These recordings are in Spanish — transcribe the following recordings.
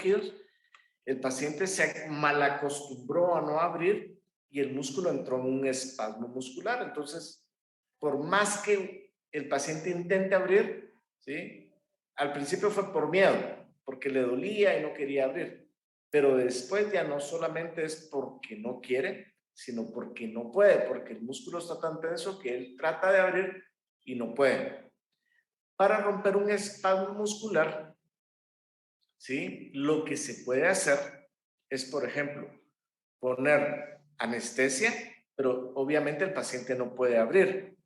rígidos, el paciente se malacostumbró a no abrir y el músculo entró en un espasmo muscular. Entonces, por más que el paciente intente abrir, ¿sí? Al principio fue por miedo, porque le dolía y no quería abrir. Pero después ya no solamente es porque no quiere, sino porque no puede, porque el músculo está tan tenso que él trata de abrir y no puede. Para romper un espasmo muscular, ¿sí? Lo que se puede hacer es, por ejemplo, poner anestesia, pero obviamente el paciente no puede abrir.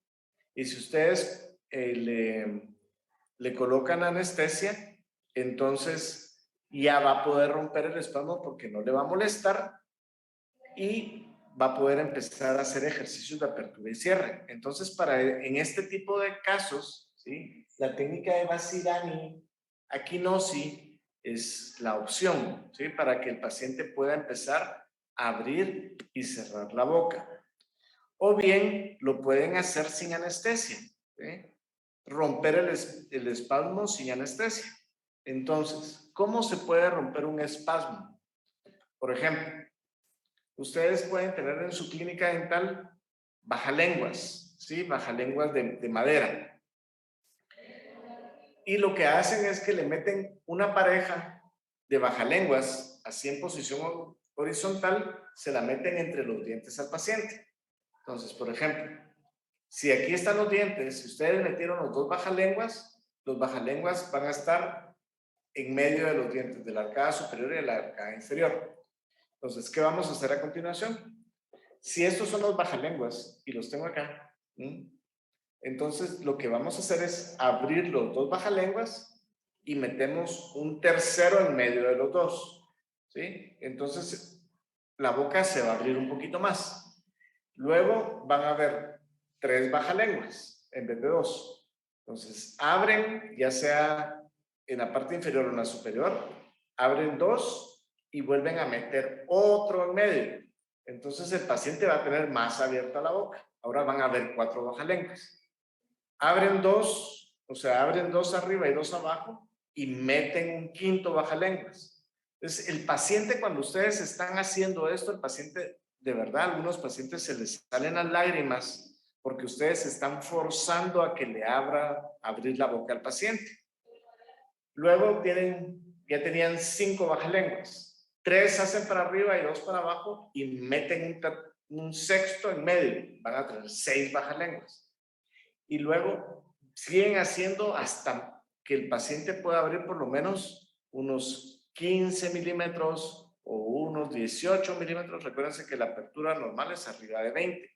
Y si ustedes le colocan anestesia, entonces ya va a poder romper el espasmo porque no le va a molestar y va a poder empezar a hacer ejercicios de apertura y cierre. Entonces, en este tipo de casos, ¿sí? La técnica de Vasirani Akinosi es la opción, ¿sí? Para que el paciente pueda empezar a abrir y cerrar la boca. O bien lo pueden hacer sin anestesia, ¿sí? Romper el espasmo sin anestesia. Entonces, ¿cómo se puede romper un espasmo? Por ejemplo, ustedes pueden tener en su clínica dental bajalenguas, ¿sí? Bajalenguas de madera. Y lo que hacen es que le meten una pareja de bajalenguas, así en posición horizontal, se la meten entre los dientes al paciente. Entonces, por ejemplo, si aquí están los dientes, si ustedes metieron los dos bajalenguas van a estar en medio de los dientes, de la arcada superior y de la arcada inferior. Entonces, ¿qué vamos a hacer a continuación? Si estos son los bajalenguas y los tengo acá, entonces lo que vamos a hacer es abrir los dos bajalenguas y metemos un tercero en medio de los dos, ¿sí? Entonces la boca se va a abrir un poquito más. Luego van a haber 3 bajalenguas en vez de 2. Entonces abren, ya sea en la parte inferior o en la superior, abren 2 y vuelven a meter otro en medio. Entonces el paciente va a tener más abierta la boca. Ahora van a haber 4 bajalenguas. Abren 2, o sea, abren 2 arriba y 2 abajo y meten un quinto bajalenguas. Entonces, el paciente, cuando ustedes están haciendo esto, el paciente, de verdad, a algunos pacientes se les salen las lágrimas porque ustedes están forzando a que le abrir la boca al paciente. Luego ya tenían 5 bajalenguas. 3 hacen para arriba y 2 para abajo y meten un sexto en medio. Van a tener 6 bajalenguas. Y luego siguen haciendo hasta que el paciente pueda abrir por lo menos unos 15 milímetros o unos 18 milímetros. Recuérdense que la apertura normal es arriba de 20.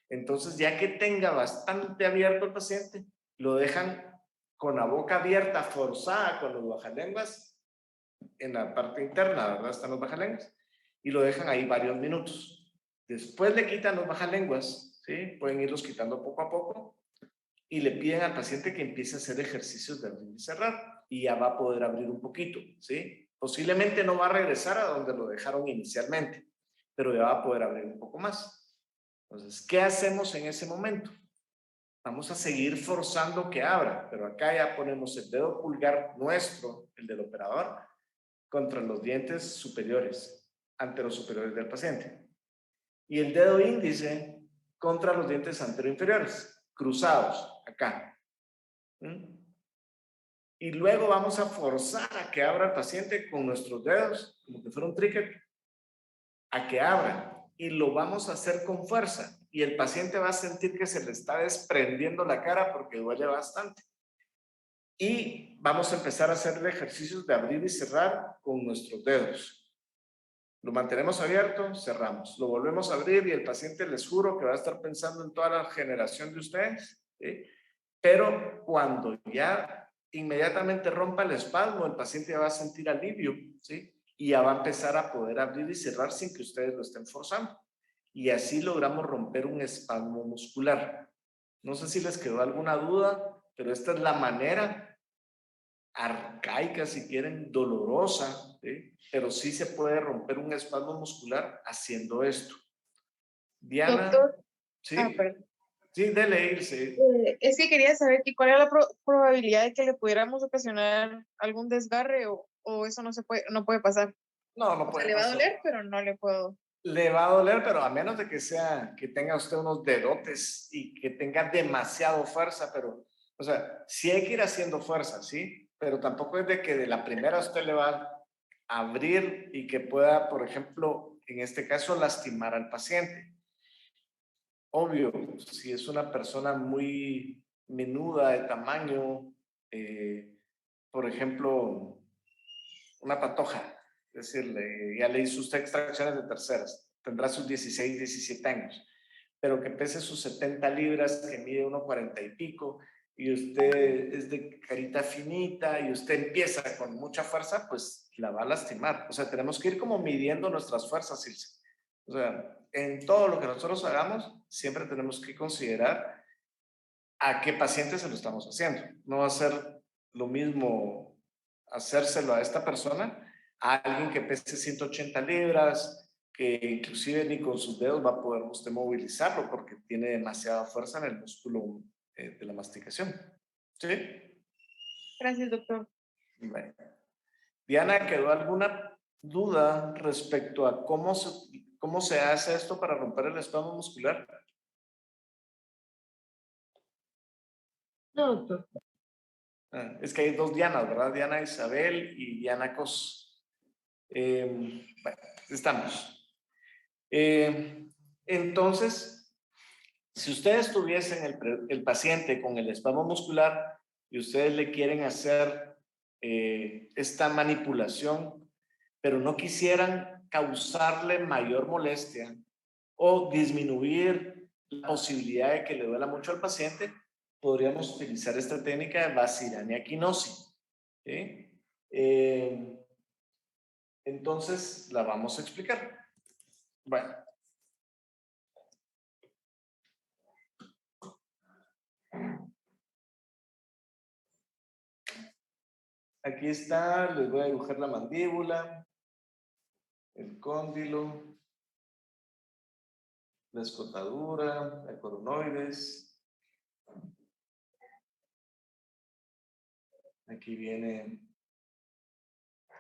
Entonces, ya que tenga bastante abierto el paciente, lo dejan con la boca abierta, forzada con los bajalenguas en la parte interna, ¿verdad? Están los bajalenguas. Y lo dejan ahí varios minutos. Después le quitan los bajalenguas, ¿sí? Pueden irlos quitando poco a poco y le piden al paciente que empiece a hacer ejercicios de abrir y cerrar y ya va a poder abrir un poquito, ¿sí? Posiblemente no va a regresar a donde lo dejaron inicialmente, pero ya va a poder abrir un poco más. Entonces, ¿qué hacemos en ese momento? Vamos a seguir forzando que abra, pero acá ya ponemos el dedo pulgar nuestro, el del operador, contra los dientes superiores, anterosuperiores del paciente. Y el dedo índice contra los dientes anteroinferiores, cruzados, acá. Y luego vamos a forzar a que abra el paciente con nuestros dedos, como que fuera un tríceps, a que abra. Y lo vamos a hacer con fuerza. Y el paciente va a sentir que se le está desprendiendo la cara porque duele bastante. Y vamos a empezar a hacer ejercicios de abrir y cerrar con nuestros dedos. Lo mantenemos abierto, cerramos. Lo volvemos a abrir y el paciente, les juro que va a estar pensando en toda la generación de ustedes, ¿sí? Pero cuando ya inmediatamente rompa el espasmo, el paciente va a sentir alivio, ¿sí? Y ya va a empezar a poder abrir y cerrar sin que ustedes lo estén forzando. Y así logramos romper un espasmo muscular. No sé si les quedó alguna duda, pero esta es la manera arcaica, si quieren, dolorosa, ¿sí? Pero sí se puede romper un espasmo muscular haciendo esto. Diana, Doctor, ¿sí? perdón. Sí, dele irse. Es que quería saber que cuál era la probabilidad de que le pudiéramos ocasionar algún desgarre o o eso no puede pasar. No, no O sea, puede le va a pasar. doler, pero no le puedo. Le va a doler, pero a menos de que tenga usted unos dedotes y que tenga demasiado fuerza, pero, o sea, sí hay que ir haciendo fuerza, ¿sí? Pero tampoco es de que de la primera usted le va a abrir y que pueda, por ejemplo, en este caso, lastimar al paciente. Obvio, si es una persona muy menuda de tamaño, por ejemplo, una patoja, es decir, ya le hizo usted extracciones de terceras, tendrá sus 16, 17 años, pero que pese sus 70 libras, que mide 1,40 y pico, y usted es de carita finita y usted empieza con mucha fuerza, pues la va a lastimar. O sea, tenemos que ir como midiendo nuestras fuerzas, Ilse. O sea, en todo lo que nosotros hagamos, siempre tenemos que considerar a qué paciente se lo estamos haciendo. No va a ser lo mismo hacérselo a esta persona, a alguien que pese 180 libras, que inclusive ni con sus dedos va a poder usted movilizarlo porque tiene demasiada fuerza en el músculo de la masticación. ¿Sí? Gracias, doctor. Bueno. Diana, ¿quedó alguna duda respecto a cómo se hace esto para romper el espasmo muscular? No, doctor. Es que hay dos Dianas, ¿verdad? Diana Isabel y Diana Cos. Bueno, estamos. Entonces, si ustedes tuviesen el paciente con el espasmo muscular y ustedes le quieren hacer esta manipulación, pero no quisieran causarle mayor molestia o disminuir la posibilidad de que le duela mucho al paciente, podríamos utilizar esta técnica de Basirania quinosis. ¿Sí? Entonces, la vamos a explicar. Bueno. Aquí está, les voy a dibujar la mandíbula, el cóndilo, la escotadura, la coronoides. Aquí viene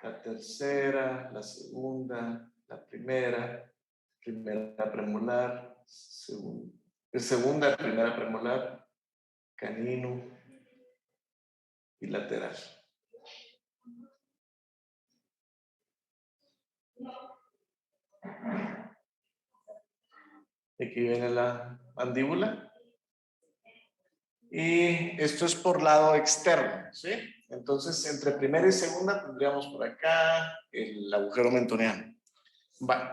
la tercera, la segunda, la primera premolar, segunda, primera premolar, canino y lateral. Aquí viene la mandíbula. Y esto es por lado externo, ¿sí? Entonces, entre primera y segunda tendríamos por acá el agujero mentoniano. Vale.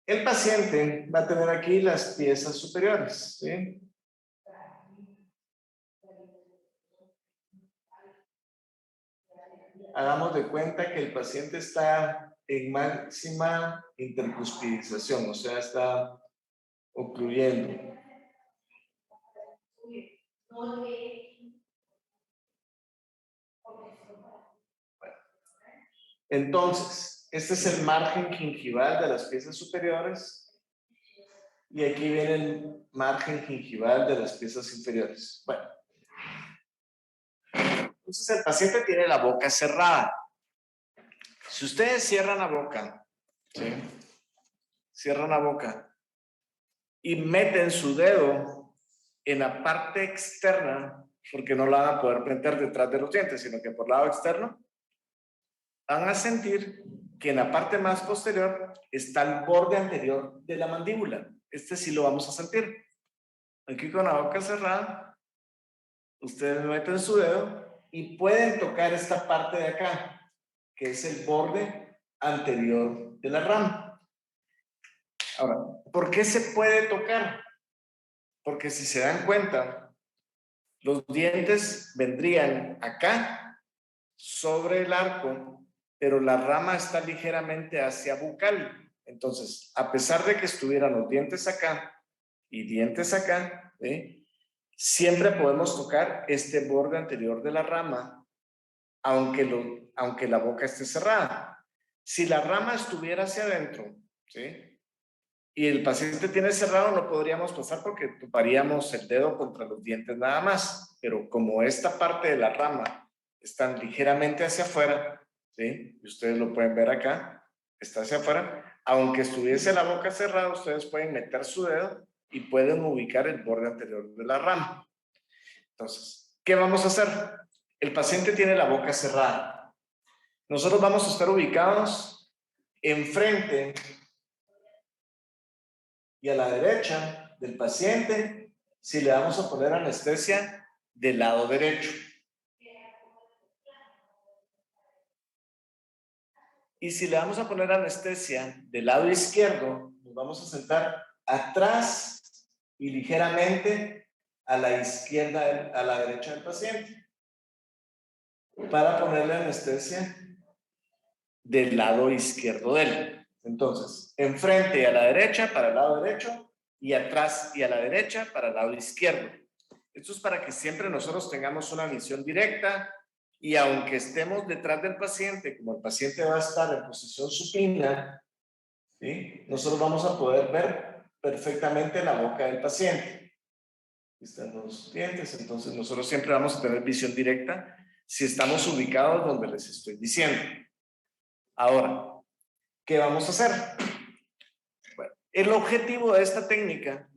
El paciente va a tener aquí las piezas superiores, ¿sí? Hagamos de cuenta que el paciente está en máxima intercuspidización, o sea, está ocluyendo. Entonces, este es el margen gingival de las piezas superiores y aquí viene el margen gingival de las piezas inferiores. Bueno, entonces el paciente tiene la boca cerrada. Si ustedes cierran la boca, ¿sí? Cierran la boca y meten su dedo en la parte externa, porque no la van a poder meter detrás de los dientes, sino que por el lado externo, van a sentir que en la parte más posterior está el borde anterior de la mandíbula. Este sí lo vamos a sentir. Aquí con la boca cerrada, ustedes meten su dedo y pueden tocar esta parte de acá, que es el borde anterior de la rama. Ahora, ¿por qué se puede tocar? Porque si se dan cuenta, los dientes vendrían acá, sobre el arco, pero la rama está ligeramente hacia bucal. Entonces, a pesar de que estuvieran los dientes acá y dientes acá, siempre podemos tocar este borde anterior de la rama, aunque la boca esté cerrada. Si la rama estuviera hacia adentro, ¿sí? Y el paciente tiene cerrado, no podríamos pasar porque toparíamos el dedo contra los dientes nada más. Pero como esta parte de la rama están ligeramente hacia afuera, ¿sí? Y ustedes lo pueden ver acá, está hacia afuera. Aunque estuviese la boca cerrada, ustedes pueden meter su dedo y pueden ubicar el borde anterior de la rama. Entonces, ¿qué vamos a hacer? El paciente tiene la boca cerrada. Nosotros vamos a estar ubicados enfrente y a la derecha del paciente si le vamos a poner anestesia del lado derecho. Y si le vamos a poner anestesia del lado izquierdo, nos vamos a sentar atrás y ligeramente a la izquierda, a la derecha del paciente, para ponerle anestesia del lado izquierdo de él. Entonces, enfrente y a la derecha para el lado derecho y atrás y a la derecha para el lado izquierdo. Esto es para que siempre nosotros tengamos una visión directa y aunque estemos detrás del paciente, como el paciente va a estar en posición supina, ¿sí? Nosotros vamos a poder ver perfectamente la boca del paciente. Aquí están los dientes, entonces nosotros siempre vamos a tener visión directa si estamos ubicados donde les estoy diciendo. Ahora, ¿qué vamos a hacer? Bueno, el objetivo de esta técnica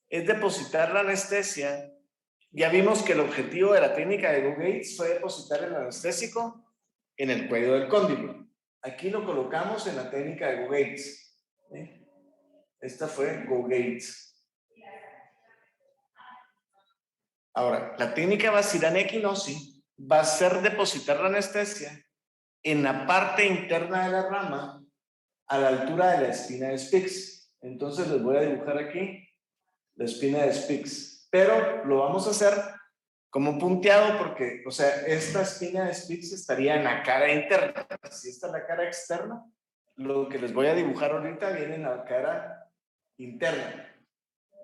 es depositar la anestesia. Ya vimos que el objetivo de la técnica de Go-Gates fue depositar el anestésico en el cuello del cóndilo. Aquí lo colocamos en la técnica de Go-Gates. ¿Sí? Esta fue Go-Gates. Ahora, la técnica Basirana Equinosi va a ser depositar la anestesia en la parte interna de la rama a la altura de la espina de Spix. Entonces les voy a dibujar aquí la espina de Spix, pero lo vamos a hacer como punteado porque, o sea, esta espina de Spix estaría en la cara interna. Si esta es la cara externa, lo que les voy a dibujar ahorita viene en la cara interna.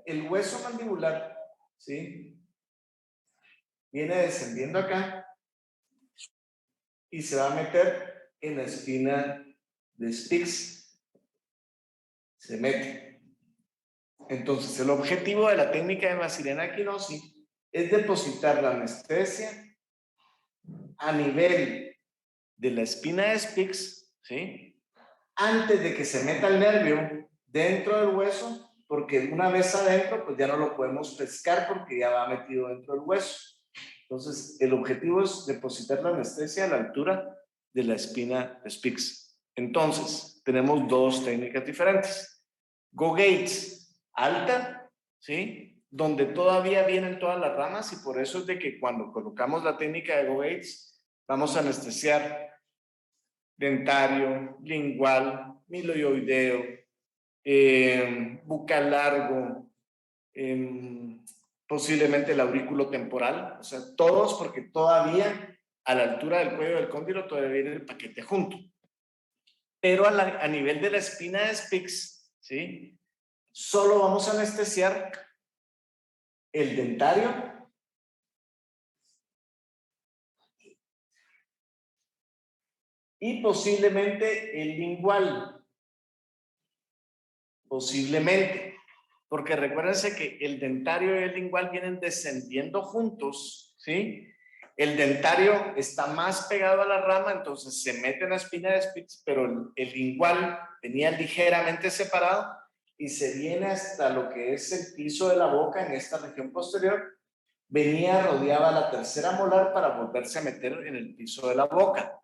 El hueso mandibular, ¿sí? Viene descendiendo acá y se va a meter en la espina de Spix. Se mete. Entonces, el objetivo de la técnica de Basirana Equinosi es depositar la anestesia a nivel de la espina de Spix, ¿sí? Antes de que se meta el nervio dentro del hueso, porque una vez adentro, pues ya no lo podemos pescar porque ya va metido dentro del hueso. Entonces, el objetivo es depositar la anestesia a la altura de la espina de Spix. Entonces, tenemos dos técnicas diferentes. Go-Gates, alta, ¿sí? Donde todavía vienen todas las ramas y por eso es de que cuando colocamos la técnica de Go-Gates, vamos a anestesiar dentario, lingual, miloioideo, bucal largo, posiblemente el aurículo temporal, o sea, todos porque todavía a la altura del cuello del cóndilo todavía viene el paquete junto. Pero a nivel de la espina de Spix, ¿sí? Solo vamos a anestesiar el dentario y posiblemente el lingual. Posiblemente. Porque recuérdense que el dentario y el lingual vienen descendiendo juntos, ¿sí? El dentario está más pegado a la rama, entonces se mete en la espina de Spix, pero el lingual venía ligeramente separado y se viene hasta lo que es el piso de la boca en esta región posterior. Venía, rodeaba la tercera molar para volverse a meter en el piso de la boca.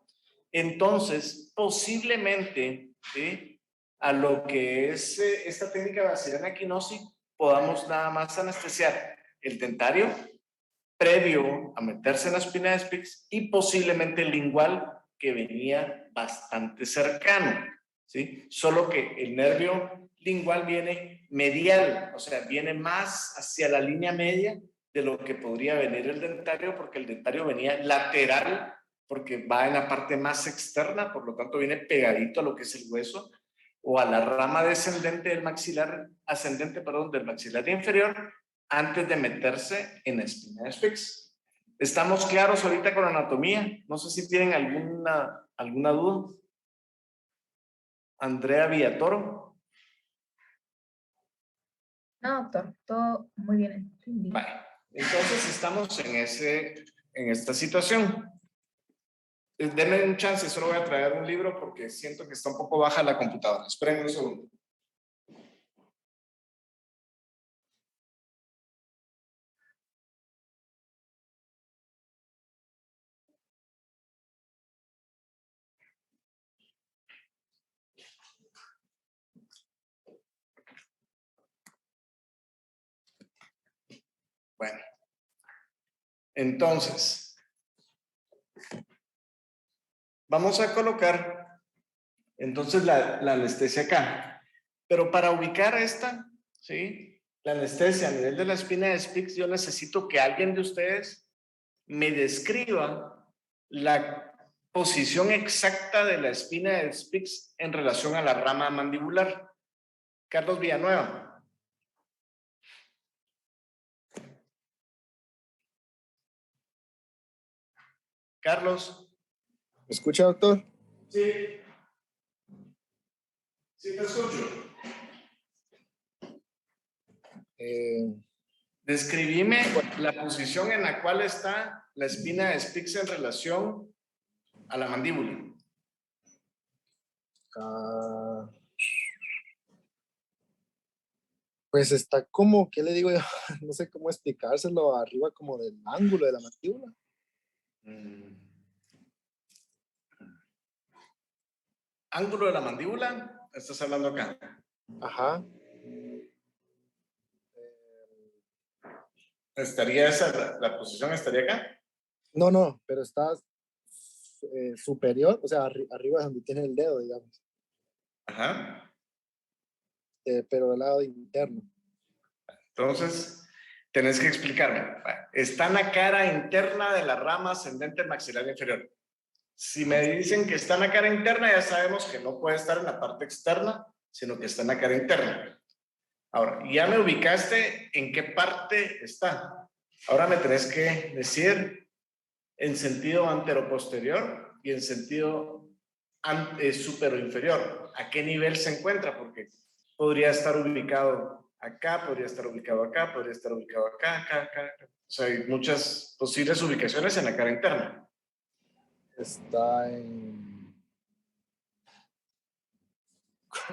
Entonces, posiblemente, ¿sí? A lo que es esta técnica de Basirana Equinosi, podamos nada más anestesiar el dentario previo a meterse en la espina de Spix y posiblemente el lingual que venía bastante cercano, ¿sí? Solo que el nervio lingual viene medial, o sea, viene más hacia la línea media de lo que podría venir el dentario, porque el dentario venía lateral, porque va en la parte más externa, por lo tanto viene pegadito a lo que es el hueso, o a la rama descendente del maxilar, ascendente, perdón, del maxilar inferior, antes de meterse en la espina de Spix. ¿Estamos claros ahorita con la anatomía? No sé si tienen alguna duda. Andrea Villatoro. No, doctor, todo muy bien entendido. Vale, entonces estamos en esta situación. Denme un chance, solo voy a traer un libro porque siento que está un poco baja la computadora. Esperen un segundo. Bueno, entonces, vamos a colocar entonces la anestesia acá. Pero para ubicar esta, ¿sí? La anestesia a nivel de la espina de Spix, yo necesito que alguien de ustedes me describa la posición exacta de la espina de Spix en relación a la rama mandibular. Carlos Villanueva. Carlos. ¿Me escucha, doctor? Sí. Sí, te escucho. Describime la posición en la cual está la espina de Spix en relación a la mandíbula. Pues está como, ¿qué le digo yo? No sé cómo explicárselo, arriba como del ángulo de la mandíbula. Ángulo de la mandíbula, estás hablando acá. Ajá. ¿Estaría esa, la posición estaría acá? No, pero está superior, o sea, arriba donde tiene el dedo, digamos. Ajá. Pero del lado interno. Entonces, tenés que explicarme. Está en la cara interna de la rama ascendente maxilar inferior. Si me dicen que está en la cara interna, ya sabemos que no puede estar en la parte externa, sino que está en la cara interna. Ahora, ya me ubicaste en qué parte está. Ahora me tenés que decir en sentido anteroposterior y en sentido supero-inferior. ¿A qué nivel se encuentra? Porque podría estar ubicado acá, podría estar ubicado acá, podría estar ubicado acá, acá. O sea, hay muchas posibles ubicaciones en la cara interna. Está en...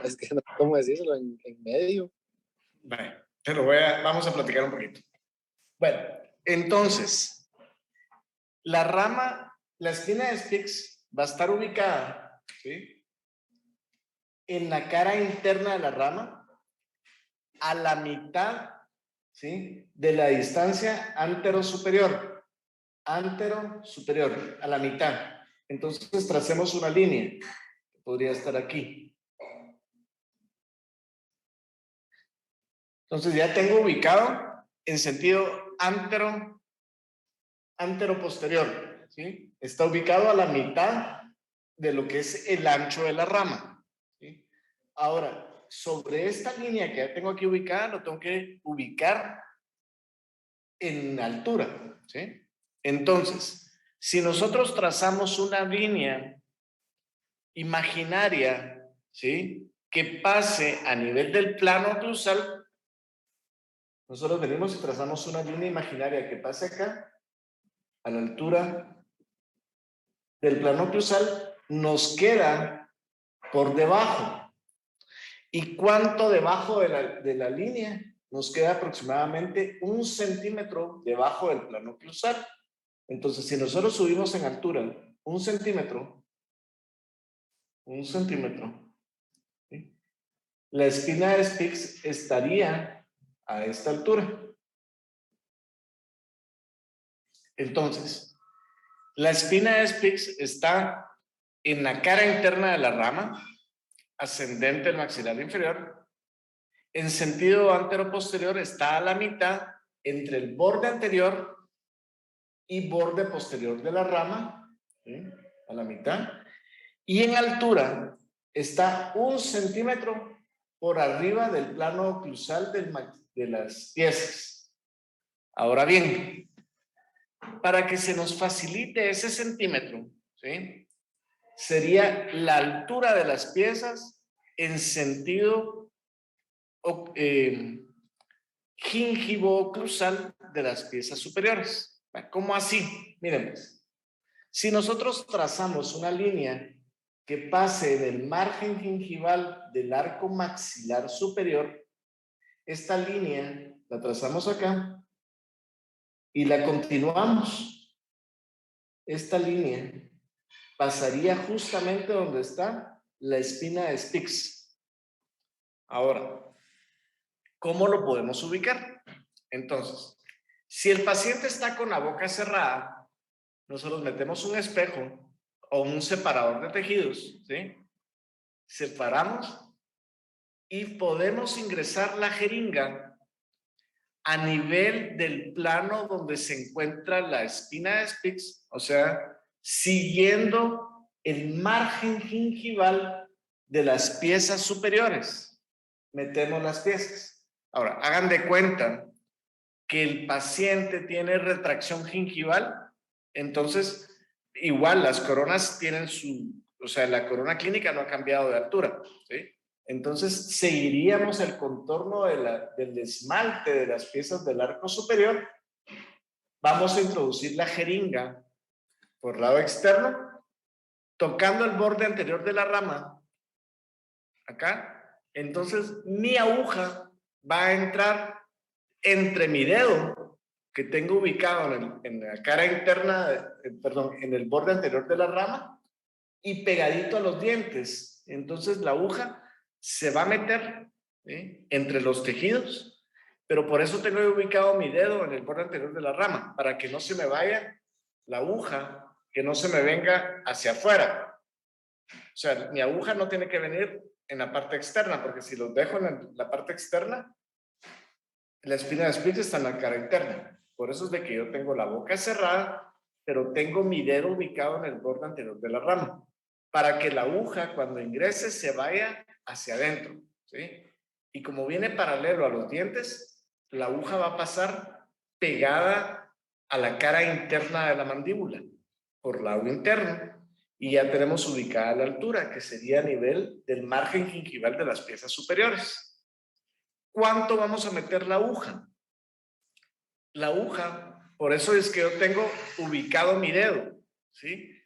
Es que no sé cómo decirlo, en medio. Vale, vamos a platicar un poquito. Bueno, entonces, la espina de Spix va a estar ubicada, ¿sí?, en la cara interna de la rama, a la mitad, ¿sí?, de la distancia antero-superior. Antero-superior, a la mitad. Entonces, tracemos una línea. Podría estar aquí. Entonces, ya tengo ubicado en sentido anteroposterior, ¿sí? Está ubicado a la mitad de lo que es el ancho de la rama, ¿sí? Ahora, sobre esta línea que ya tengo aquí ubicada, lo tengo que ubicar en altura, ¿sí? Entonces, si nosotros trazamos una línea imaginaria, ¿sí?, que pase a nivel del plano oclusal, nosotros venimos y trazamos una línea imaginaria que pase acá, a la altura del plano oclusal, nos queda por debajo. ¿Y cuánto debajo de la línea? Nos queda aproximadamente 1 centímetro debajo del plano oclusal. Entonces, si nosotros subimos en altura 1 centímetro, ¿sí?, la espina de Spix estaría a esta altura. Entonces, la espina de Spix está en la cara interna de la rama, ascendente del maxilar inferior. En sentido anteroposterior está a la mitad entre el borde anterior y borde posterior de la rama, ¿sí?, a la mitad. Y en altura está 1 centímetro por arriba del plano oclusal de las piezas. Ahora bien, para que se nos facilite ese centímetro, ¿sí?, sería la altura de las piezas en sentido gingivo-oclusal de las piezas superiores. ¿Cómo así? Miren, pues, Si nosotros trazamos una línea que pase del margen gingival del arco maxilar superior, esta línea la trazamos acá y la continuamos. Esta línea pasaría justamente donde está la espina de Spix. Ahora, ¿cómo lo podemos ubicar? Entonces, si el paciente está con la boca cerrada, nosotros metemos un espejo o un separador de tejidos, ¿sí? Separamos y podemos ingresar la jeringa a nivel del plano donde se encuentra la espina de Spix, o sea, siguiendo el margen gingival de las piezas superiores. Metemos las piezas. Ahora, hagan de cuenta que el paciente tiene retracción gingival, entonces igual las coronas tienen o sea, la corona clínica no ha cambiado de altura, ¿sí? Entonces seguiríamos el contorno del esmalte de las piezas del arco superior. Vamos a introducir la jeringa por lado externo, tocando el borde anterior de la rama, acá. Entonces mi aguja va a entrar entre mi dedo que tengo ubicado en la cara interna, perdón, en el borde anterior de la rama y pegadito a los dientes. Entonces la aguja se va a meter, ¿sí?, entre los tejidos, pero por eso tengo ubicado mi dedo en el borde anterior de la rama, para que no se me vaya la aguja, que no se me venga hacia afuera. O sea, mi aguja no tiene que venir en la parte externa, porque si los dejo en la parte externa, la espina de Spix está en la cara interna. Por eso es de que yo tengo la boca cerrada, pero tengo mi dedo ubicado en el borde anterior de la rama, para que la aguja cuando ingrese se vaya hacia adentro, ¿sí? Y como viene paralelo a los dientes, la aguja va a pasar pegada a la cara interna de la mandíbula, por lado interno, y ya tenemos ubicada la altura, que sería a nivel del margen gingival de las piezas superiores. ¿Cuánto vamos a meter la aguja? La aguja, por eso es que yo tengo ubicado mi dedo, ¿sí?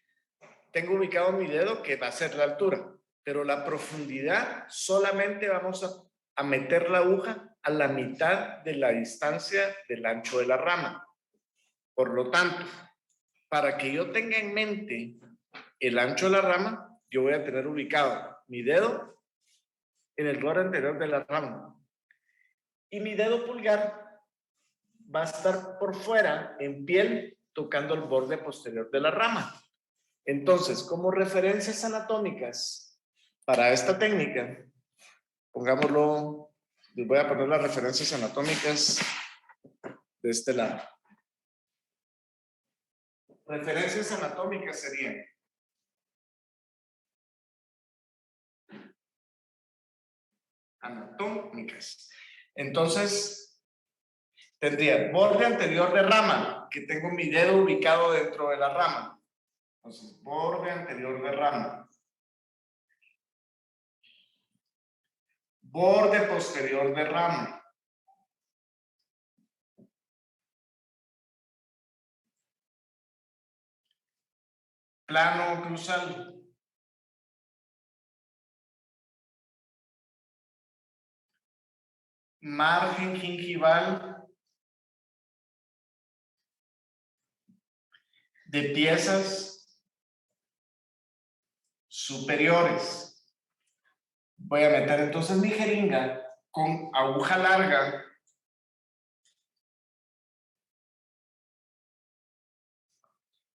Tengo ubicado mi dedo que va a ser la altura, pero la profundidad solamente vamos a meter la aguja a la mitad de la distancia del ancho de la rama. Por lo tanto, para que yo tenga en mente el ancho de la rama, yo voy a tener ubicado mi dedo en el borde anterior de la rama. Y mi dedo pulgar va a estar por fuera, en piel, tocando el borde posterior de la rama. Entonces, como referencias anatómicas para esta técnica, pongámoslo, les voy a poner las referencias anatómicas de este lado. Referencias anatómicas serían anatómicas. Entonces, tendría borde anterior de rama, que tengo mi dedo ubicado dentro de la rama. Entonces, borde anterior de rama. Borde posterior de rama. Plano oclusal. Margen gingival de piezas superiores. Voy a meter entonces mi jeringa con aguja larga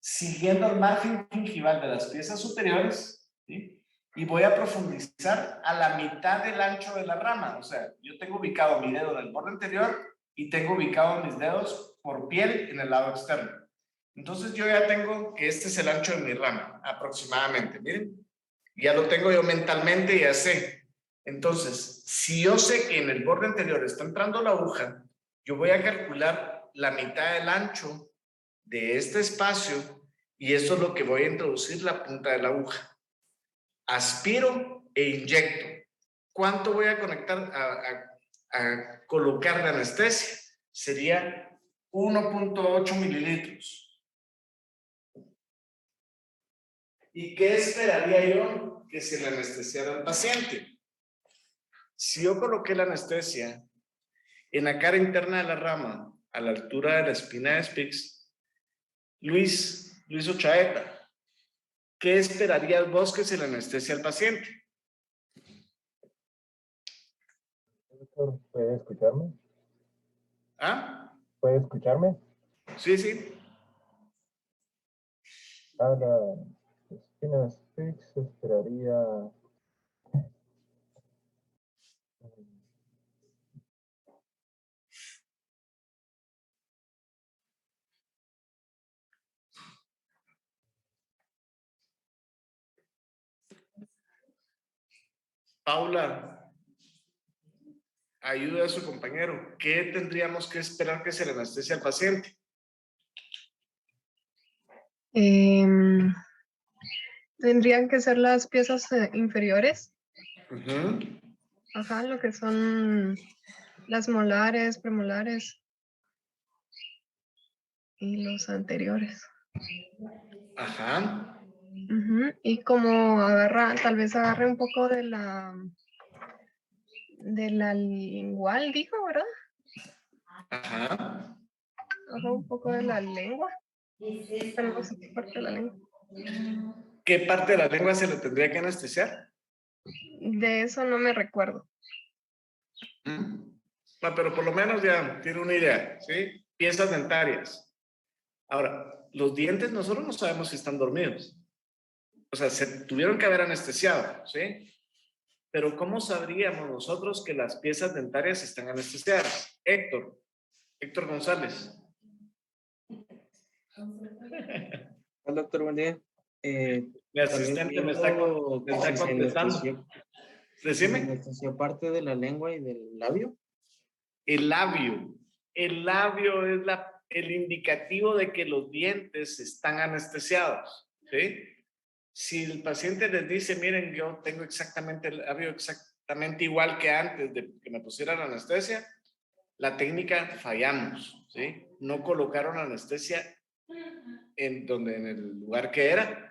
siguiendo el margen gingival de las piezas superiores, ¿sí? Y voy a profundizar a la mitad del ancho de la rama. O sea, yo tengo ubicado mi dedo en el borde anterior y tengo ubicado mis dedos por piel en el lado externo. Entonces yo ya tengo que este es el ancho de mi rama, aproximadamente, miren. Ya lo tengo yo mentalmente, ya sé. Entonces, si yo sé que en el borde anterior está entrando la aguja, yo voy a calcular la mitad del ancho de este espacio y eso es lo que voy a introducir la punta de la aguja. Aspiro e inyecto. ¿Cuánto voy a conectar a colocar de anestesia? Sería 1.8 mililitros. ¿Y qué esperaría yo que se le anestesiara al paciente? Si yo coloqué la anestesia en la cara interna de la rama, a la altura de la espina de Spix, Luis Ochaeta, ¿qué esperarías vos que se le anestesia al paciente? Doctor, ¿puede escucharme? ¿Ah? ¿Puede escucharme? Sí, sí. A la espina Spix esperaría Paula, ayuda a su compañero. ¿Qué tendríamos que esperar que se le anestesia al paciente? Tendrían que ser las piezas inferiores, Ujú. ajá, lo que son las molares, premolares y los anteriores. Ajá. Ujú. Y como agarra, tal vez agarre un poco de la lingual, dijo, ¿verdad? Ajá. Agarra un poco de la lengua, pero no sé qué parte de la lengua. ¿Qué parte de la lengua se le tendría que anestesiar? De eso no me recuerdo. No, pero por lo menos ya tiene una idea, ¿sí? Piezas dentarias. Ahora, los dientes nosotros no sabemos si están dormidos. O sea, se tuvieron que haber anestesiado, ¿sí? Pero ¿cómo sabríamos nosotros que las piezas dentarias están anestesiadas? Héctor González. Hola, doctor, buen día. Mi También asistente me está viendo que si se contestando. si se Decime. anestesió parte de la lengua y del labio. El labio. El labio es el indicativo de que los dientes están anestesiados, ¿sí? Si el paciente les dice, miren, yo tengo exactamente el labio exactamente igual que antes de que me pusieran anestesia, la técnica fallamos, ¿sí? No colocaron anestesia en el lugar que era.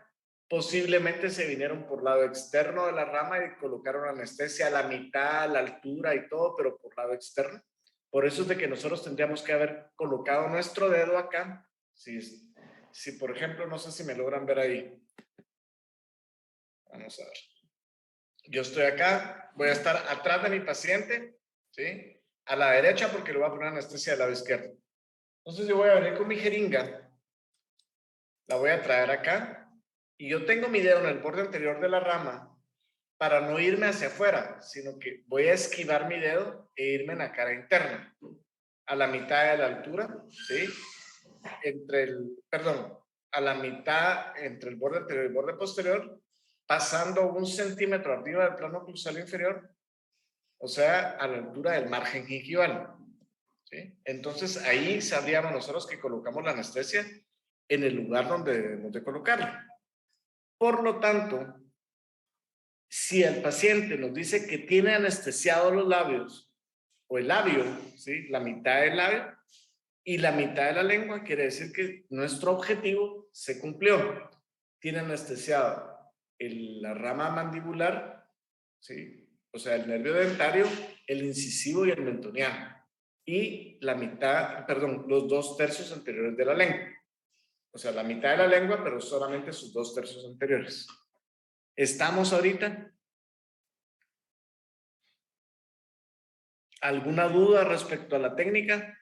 Posiblemente se vinieron por lado externo de la rama y colocaron anestesia a la mitad, a la altura y todo, pero por lado externo. Por eso es de que nosotros tendríamos que haber colocado nuestro dedo acá. Si por ejemplo, no sé si me logran ver ahí. Vamos a ver. Yo estoy acá, voy a estar atrás de mi paciente, ¿sí? A la derecha porque le voy a poner anestesia del lado izquierdo. Entonces yo voy a venir con mi jeringa, la voy a traer acá y yo tengo mi dedo en el borde anterior de la rama para no irme hacia afuera, sino que voy a esquivar mi dedo e irme en la cara interna, a la mitad de la altura, ¿sí? A la mitad entre el borde anterior y el borde posterior, pasando 1 centímetro arriba del plano oclusal inferior, o sea, a la altura del margen gingival, ¿sí? Entonces ahí sabríamos nosotros que colocamos la anestesia en el lugar donde debemos de colocarla. Por lo tanto, si el paciente nos dice que tiene anestesiados los labios o el labio, ¿sí? La mitad del labio y la mitad de la lengua, quiere decir que nuestro objetivo se cumplió. Tiene anestesiado la rama mandibular, ¿sí? O sea, el nervio dentario, el incisivo y el mentoniano. Y la mitad, perdón, los 2/3 anteriores de la lengua. O sea, la mitad de la lengua, pero solamente sus 2/3 anteriores. ¿Estamos ahorita? ¿Alguna duda respecto a la técnica?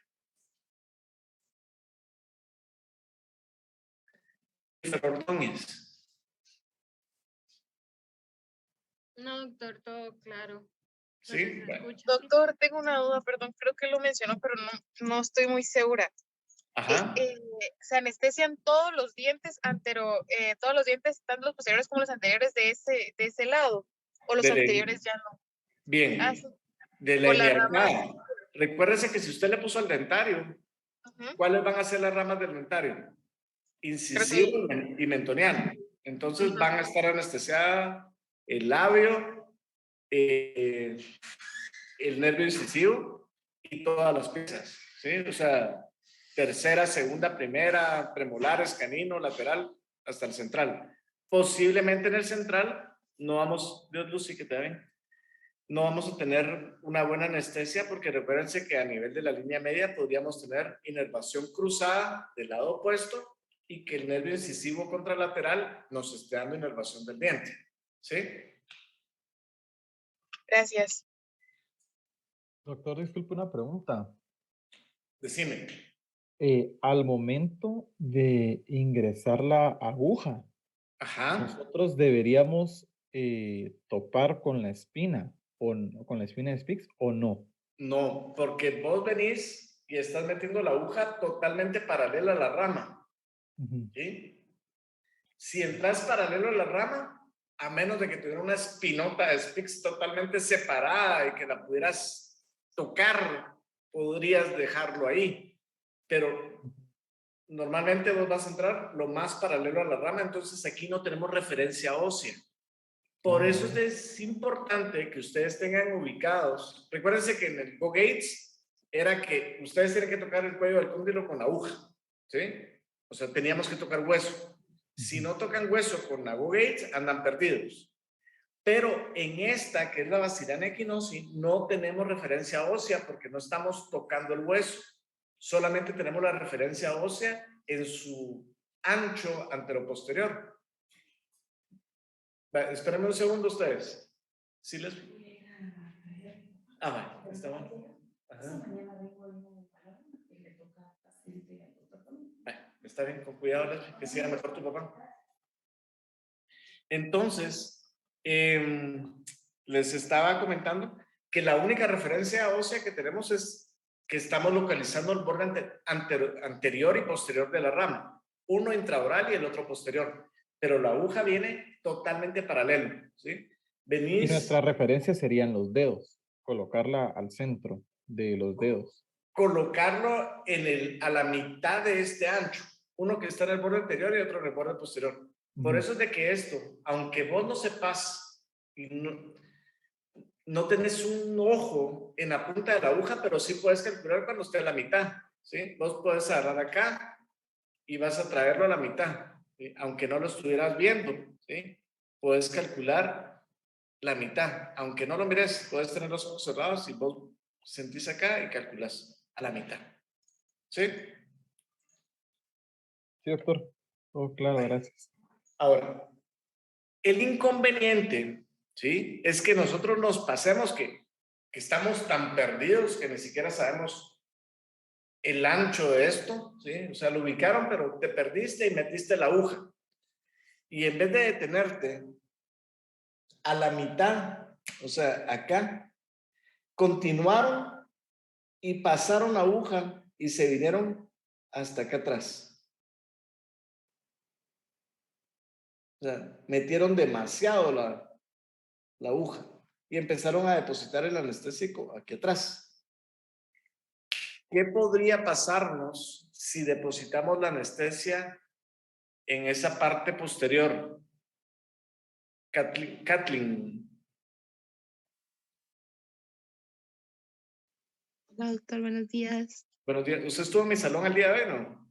Ordóñez. No, doctor, todo claro. Sí, bueno. Doctor, tengo una duda, perdón, creo que lo mencionó, pero no estoy muy segura. Ajá. ¿Se anestesian todos los dientes todos los dientes, tanto los posteriores como los anteriores de ese lado? ¿O los anteriores ya no? Bien. Ah, sí. De la Por la rama. iliaca. Recuérdese que si usted le puso al dentario, ¿cuáles van a ser las ramas del dentario? Incisivo y mentoniano. Entonces van a estar anestesiadas el labio, el nervio incisivo y todas las piezas, ¿sí? O sea, tercera, segunda, primera, premolares, canino, lateral, hasta el central. Posiblemente en el central no vamos, Dios Lucy, que te ven, no vamos a tener una buena anestesia porque recuérdense que a nivel de la línea media podríamos tener inervación cruzada del lado opuesto y que el nervio incisivo contralateral nos esté dando inervación del diente. ¿Sí? Gracias. Doctor, disculpe una pregunta. Decime. Al momento de ingresar la aguja, Ajá. nosotros deberíamos topar con la espina con la espina de Spix o no. No, porque vos venís y estás metiendo la aguja totalmente paralela a la rama. ¿Sí? Si entras paralelo a la rama, a menos de que tuviera una espinota de Spix totalmente separada y que la pudieras tocar, podrías dejarlo ahí. Pero normalmente vos vas a entrar lo más paralelo a la rama, entonces aquí no tenemos referencia ósea. Por eso es importante que ustedes tengan ubicados. Recuérdense que en el Go Gates era que ustedes tienen que tocar el cuello del cóndilo con la aguja, ¿sí? O sea, teníamos que tocar hueso. Si no tocan hueso con la Go Gates, andan perdidos. Pero en esta, que es la Bacillana equinosi, no tenemos referencia ósea porque no estamos tocando el hueso. Solamente tenemos la referencia ósea en su ancho anteroposterior. Espérenme un segundo ustedes. ¿Sí les? Ah, vale, está bueno. Ajá. Está bien, con cuidado, que siga mejor tu papá. Entonces, les estaba comentando que la única referencia ósea que tenemos es que estamos localizando el borde anterior y posterior de la rama. Uno intraoral y el otro posterior. Pero la aguja viene totalmente paralelo, ¿sí? Venís... Y nuestra referencia serían los dedos, colocarla al centro de los dedos. Colocarlo a la mitad de este ancho. Uno que está en el borde anterior y otro en el borde posterior. Por eso es de que esto, aunque vos no sepas y no tenés un ojo en la punta de la aguja, pero sí puedes calcular cuando esté a la mitad, ¿sí? Vos puedes agarrar acá y vas a traerlo a la mitad, ¿sí? Aunque no lo estuvieras viendo, ¿sí? Puedes calcular la mitad. Aunque no lo mires, puedes tener los ojos cerrados y vos sentís acá y calculas a la mitad. ¿Sí? Sí, doctor. Oh, claro, gracias. Ahora, el inconveniente, ¿sí? Es que nosotros nos pasemos que estamos tan perdidos que ni siquiera sabemos el ancho de esto, ¿sí? O sea, lo ubicaron, pero te perdiste y metiste la aguja. Y en vez de detenerte a la mitad, o sea, acá, continuaron y pasaron la aguja y se vinieron hasta acá atrás. O sea, metieron demasiado la aguja y empezaron a depositar el anestésico aquí atrás. ¿Qué podría pasarnos si depositamos la anestesia en esa parte posterior? Kathleen. Hola, doctor, buenos días. Buenos días. ¿Usted estuvo en mi salón el día de hoy, no?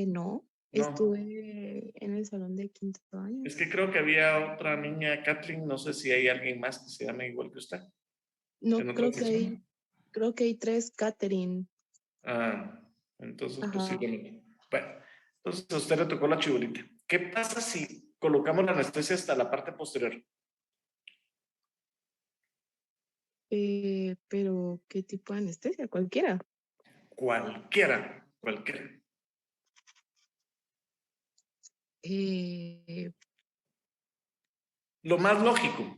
No, estuve en el salón de quinto año. Es que creo que había otra niña, Kathleen, no sé si hay alguien más que se llame igual que usted. No, creo que hay 3 Catherine. Ah, entonces Ajá. posiblemente. Bueno, entonces a usted le tocó la chibolita. ¿Qué pasa si colocamos la anestesia hasta la parte posterior? Pero, ¿qué tipo de anestesia? Cualquiera. Cualquiera. Lo más lógico.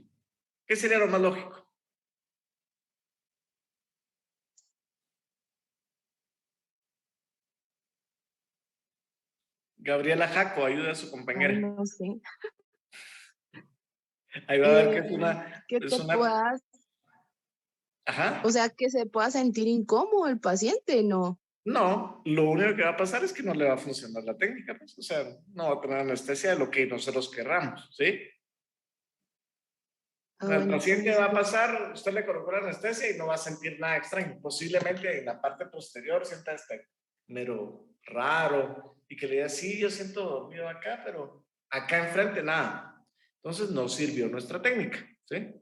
¿Qué sería lo más lógico? Gabriela Jaco, ayuda a su compañera. No sé. Ahí va a ver que es una... Que te puedas... Ajá. O sea, que se pueda sentir incómodo el paciente, ¿no? No, lo único que va a pasar es que no le va a funcionar la técnica, pues, o sea, no va a tener anestesia de lo que nosotros querramos, ¿sí? El paciente va a pasar, usted le colocó la anestesia y no va a sentir nada extraño. Posiblemente en la parte posterior sienta este mero raro y que le diga, sí, yo siento dormido acá, pero Acá enfrente nada. Entonces no sirvió nuestra técnica, ¿sí?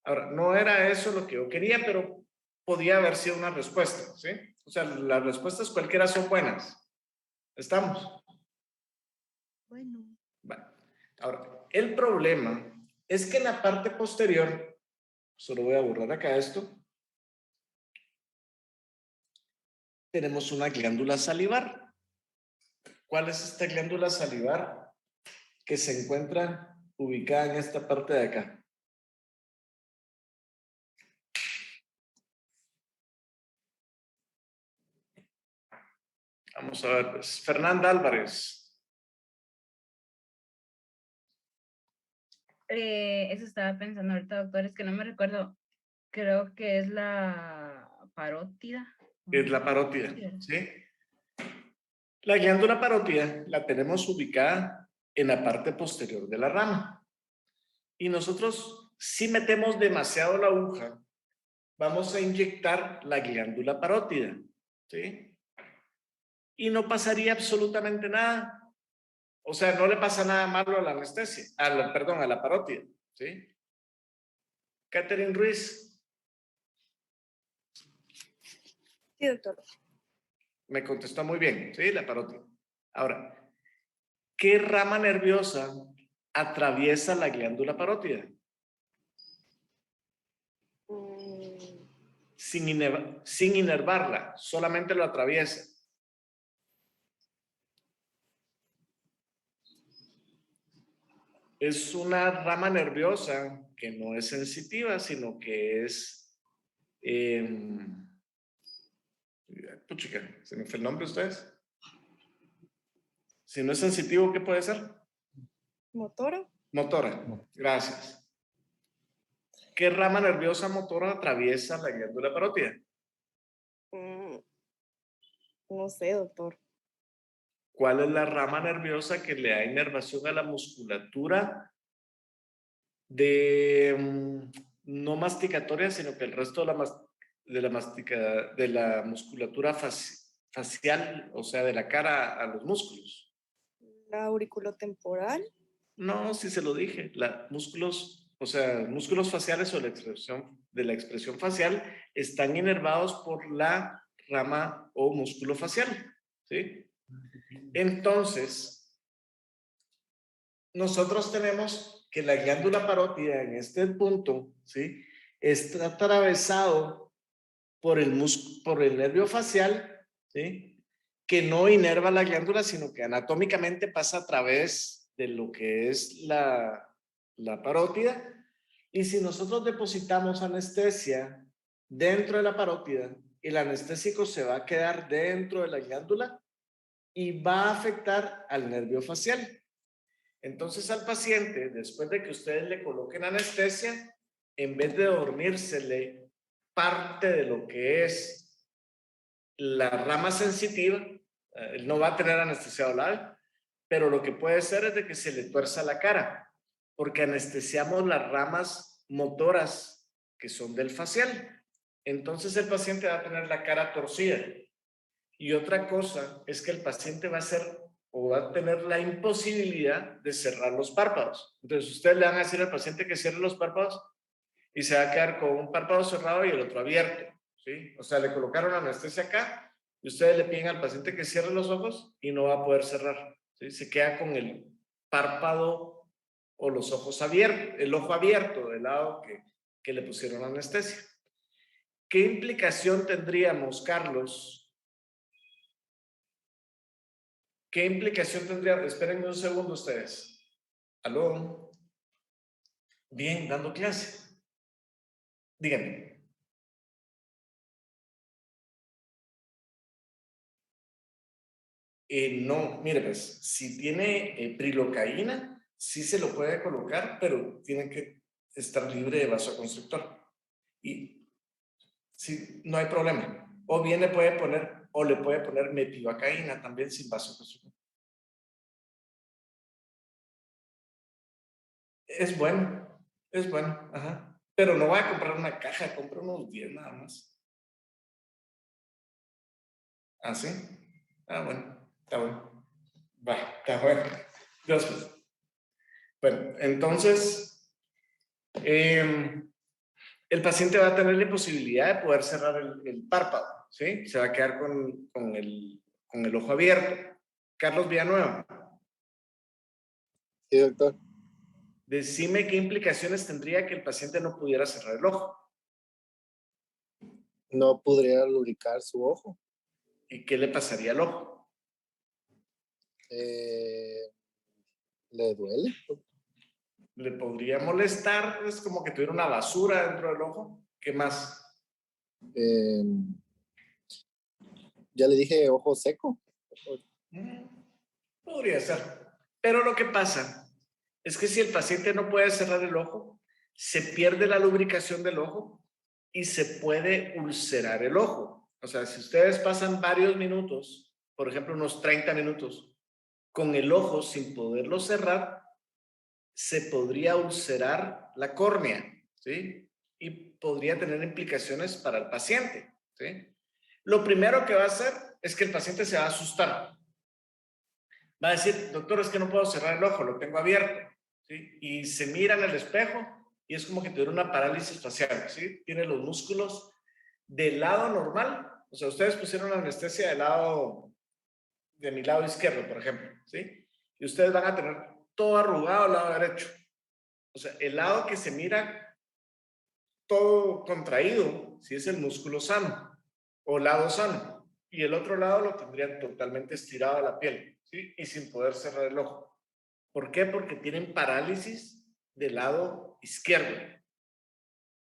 Ahora, no era eso lo que yo quería, pero podía haber sido una respuesta, ¿sí? O sea, las respuestas cualquiera son buenas. ¿Estamos? Bueno. Vale. Ahora, el problema es que en la parte posterior, solo voy a borrar acá esto, tenemos una glándula salivar. ¿Cuál es esta glándula salivar que se encuentra ubicada en esta parte de acá? Vamos a ver, pues, Fernanda Álvarez. Eso estaba pensando ahorita, doctor, es que no me recuerdo. Creo que es la parótida. Es la parótida, ¿sí? La glándula parótida la tenemos ubicada en la parte posterior de la rama. Y nosotros, si metemos demasiado la aguja, vamos a inyectar la glándula parótida, ¿sí? Y no pasaría absolutamente nada. O sea, no le pasa nada malo a la anestesia, perdón, a la parótida, ¿sí? Catherine Ruiz. Sí, doctor. Me contestó muy bien, ¿sí? La parótida. Ahora, ¿qué rama nerviosa atraviesa la glándula parótida? Sin inervarla, solamente lo atraviesa. Es una rama nerviosa que no es sensitiva, sino que es... puchica, ¿se me fue el nombre de ustedes? Si no es sensitivo, ¿qué puede ser? ¿Motora? Motora, gracias. ¿Qué rama nerviosa motora atraviesa la glándula parótida? No sé, doctor. ¿Cuál es la rama nerviosa que le da inervación a la musculatura no masticatoria, sino que el resto de la musculatura facial, o sea, de la cara a los músculos? ¿La auriculotemporal? No, sí se lo dije. Músculos faciales o de la expresión facial están inervados por la rama o músculo facial, ¿sí? Entonces, nosotros tenemos que la glándula parótida en este punto, ¿sí? Está atravesado por el nervio facial, ¿sí? Que no inerva la glándula, sino que anatómicamente pasa a través de lo que es la parótida. Y si nosotros depositamos anestesia dentro de la parótida, el anestésico se va a quedar dentro de la glándula y va a afectar al nervio facial. Entonces al paciente, después de que ustedes le coloquen anestesia, en vez de dormírsele parte de lo que es la rama sensitiva, él no va a tener anestesiado labio, pero lo que puede ser es de que se le tuerza la cara, porque anestesiamos las ramas motoras que son del facial. Entonces el paciente va a tener la cara torcida. Y otra cosa es que el paciente va a tener la imposibilidad de cerrar los párpados. Entonces ustedes le van a decir al paciente que cierre los párpados y se va a quedar con un párpado cerrado y el otro abierto, ¿sí? O sea, le colocaron anestesia acá y ustedes le piden al paciente que cierre los ojos y no va a poder cerrar, ¿sí? Se queda con el párpado o los ojos abiertos, el ojo abierto del lado que le pusieron anestesia. ¿Qué implicación tendríamos, Carlos? ¿Qué implicación tendría? Espérenme un segundo ustedes. ¿Aló? Bien, dando clase. Díganme. No, mire pues, si tiene prilocaína, sí se lo puede colocar, pero tiene que estar libre de vasoconstrictor. Y sí, no hay problema. O bien le puede poner metivacaína también sin vasoconstrictor. Es bueno, ajá. Pero no va a comprar una caja, compra unos 10 nada más. ¿Ah, sí? Ah, bueno, está bueno. Va, está bueno. Gracias. Bueno, entonces, el paciente va a tener la posibilidad de poder cerrar el párpado, ¿sí? Se va a quedar con el ojo abierto. Carlos Villanueva, Sí, doctor. decime qué implicaciones tendría que el paciente no pudiera cerrar el ojo. No podría lubricar su ojo. ¿Y qué le pasaría al ojo? ¿Le duele? ¿Le podría molestar? Es como que tuviera una basura dentro del ojo. ¿Qué más? Eh, ya le dije ojo seco. Podría ser. Pero lo que pasa es que si el paciente no puede cerrar el ojo, se pierde la lubricación del ojo y se puede ulcerar el ojo. O sea, si ustedes pasan varios minutos, por ejemplo, unos 30 minutos, con el ojo sin poderlo cerrar, se podría ulcerar la córnea, ¿sí? Y podría tener implicaciones para el paciente, ¿sí? Lo primero que va a hacer es que el paciente se va a asustar. Va a decir, doctor, es que no puedo cerrar el ojo, lo tengo abierto, ¿sí? Y se mira en el espejo y es como que tuviera una parálisis facial, ¿sí? Tiene los músculos del lado normal. O sea, ustedes pusieron anestesia de mi lado izquierdo, por ejemplo, ¿sí? Y ustedes van a tener todo arrugado al lado derecho. O sea, el lado que se mira todo contraído, si es el músculo sano o lado sano. Y el otro lado lo tendrían totalmente estirado a la piel, ¿sí? Y sin poder cerrar el ojo. ¿Por qué? Porque tienen parálisis del lado izquierdo.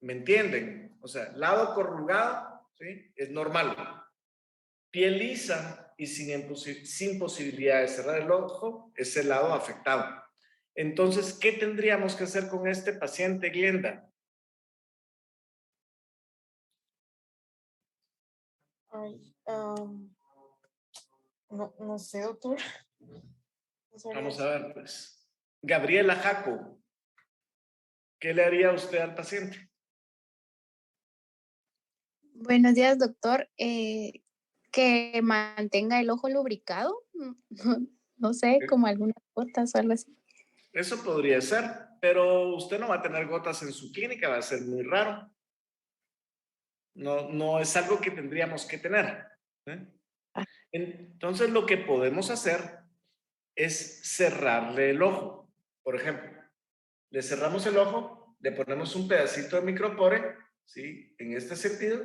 ¿Me entienden? O sea, lado corrugado, ¿sí? Es normal. Piel lisa y sin posibilidad de cerrar el ojo es el lado afectado. Entonces, ¿qué tendríamos que hacer con este paciente, Glenda? Ay, no sé, doctor. No sabría Vamos a ver, pues. Gabriela Jaco, ¿qué le haría usted al paciente? Buenos días, doctor. Que mantenga el ojo lubricado. No sé, como algunas gotas o algo así. Eso podría ser, pero usted no va a tener gotas en su clínica, va a ser muy raro. No es algo que tendríamos que tener, ¿eh? Entonces, lo que podemos hacer es cerrarle el ojo. Por ejemplo, le cerramos el ojo, le ponemos un pedacito de micropore, ¿sí? En este sentido,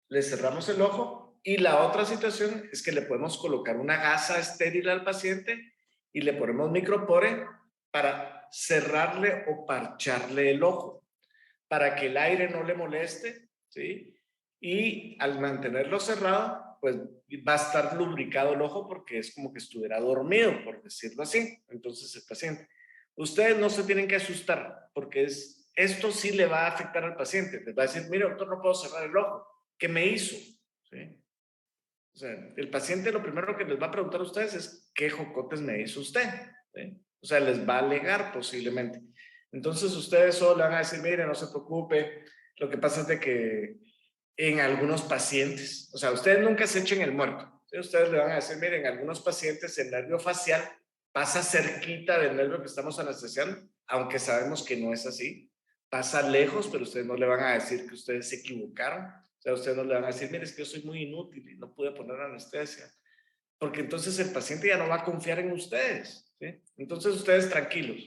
le cerramos el ojo y la otra situación es que le podemos colocar una gasa estéril al paciente y le ponemos micropore para cerrarle o parcharle el ojo, para que el aire no le moleste, ¿sí? Y al mantenerlo cerrado, pues va a estar lubricado el ojo porque es como que estuviera dormido, por decirlo así. Entonces el paciente, ustedes no se tienen que asustar porque esto sí le va a afectar al paciente. Les va a decir, mire, doctor, no puedo cerrar el ojo. ¿Qué me hizo? ¿Sí? O sea, el paciente lo primero que les va a preguntar a ustedes es, ¿qué jocotes me hizo usted? ¿Sí? O sea, les va a alegar posiblemente. Entonces ustedes solo le van a decir, mire, no se preocupe, lo que pasa es de que en algunos pacientes, o sea, ustedes nunca se echen el muerto. ¿Sí? Ustedes le van a decir, miren, en algunos pacientes el nervio facial pasa cerquita del nervio que estamos anestesiando, aunque sabemos que no es así. Pasa lejos, pero ustedes no le van a decir que ustedes se equivocaron. O sea, ustedes no le van a decir, mire, es que yo soy muy inútil y no pude poner anestesia. Porque entonces el paciente ya no va a confiar en ustedes. ¿Sí? Entonces ustedes tranquilos.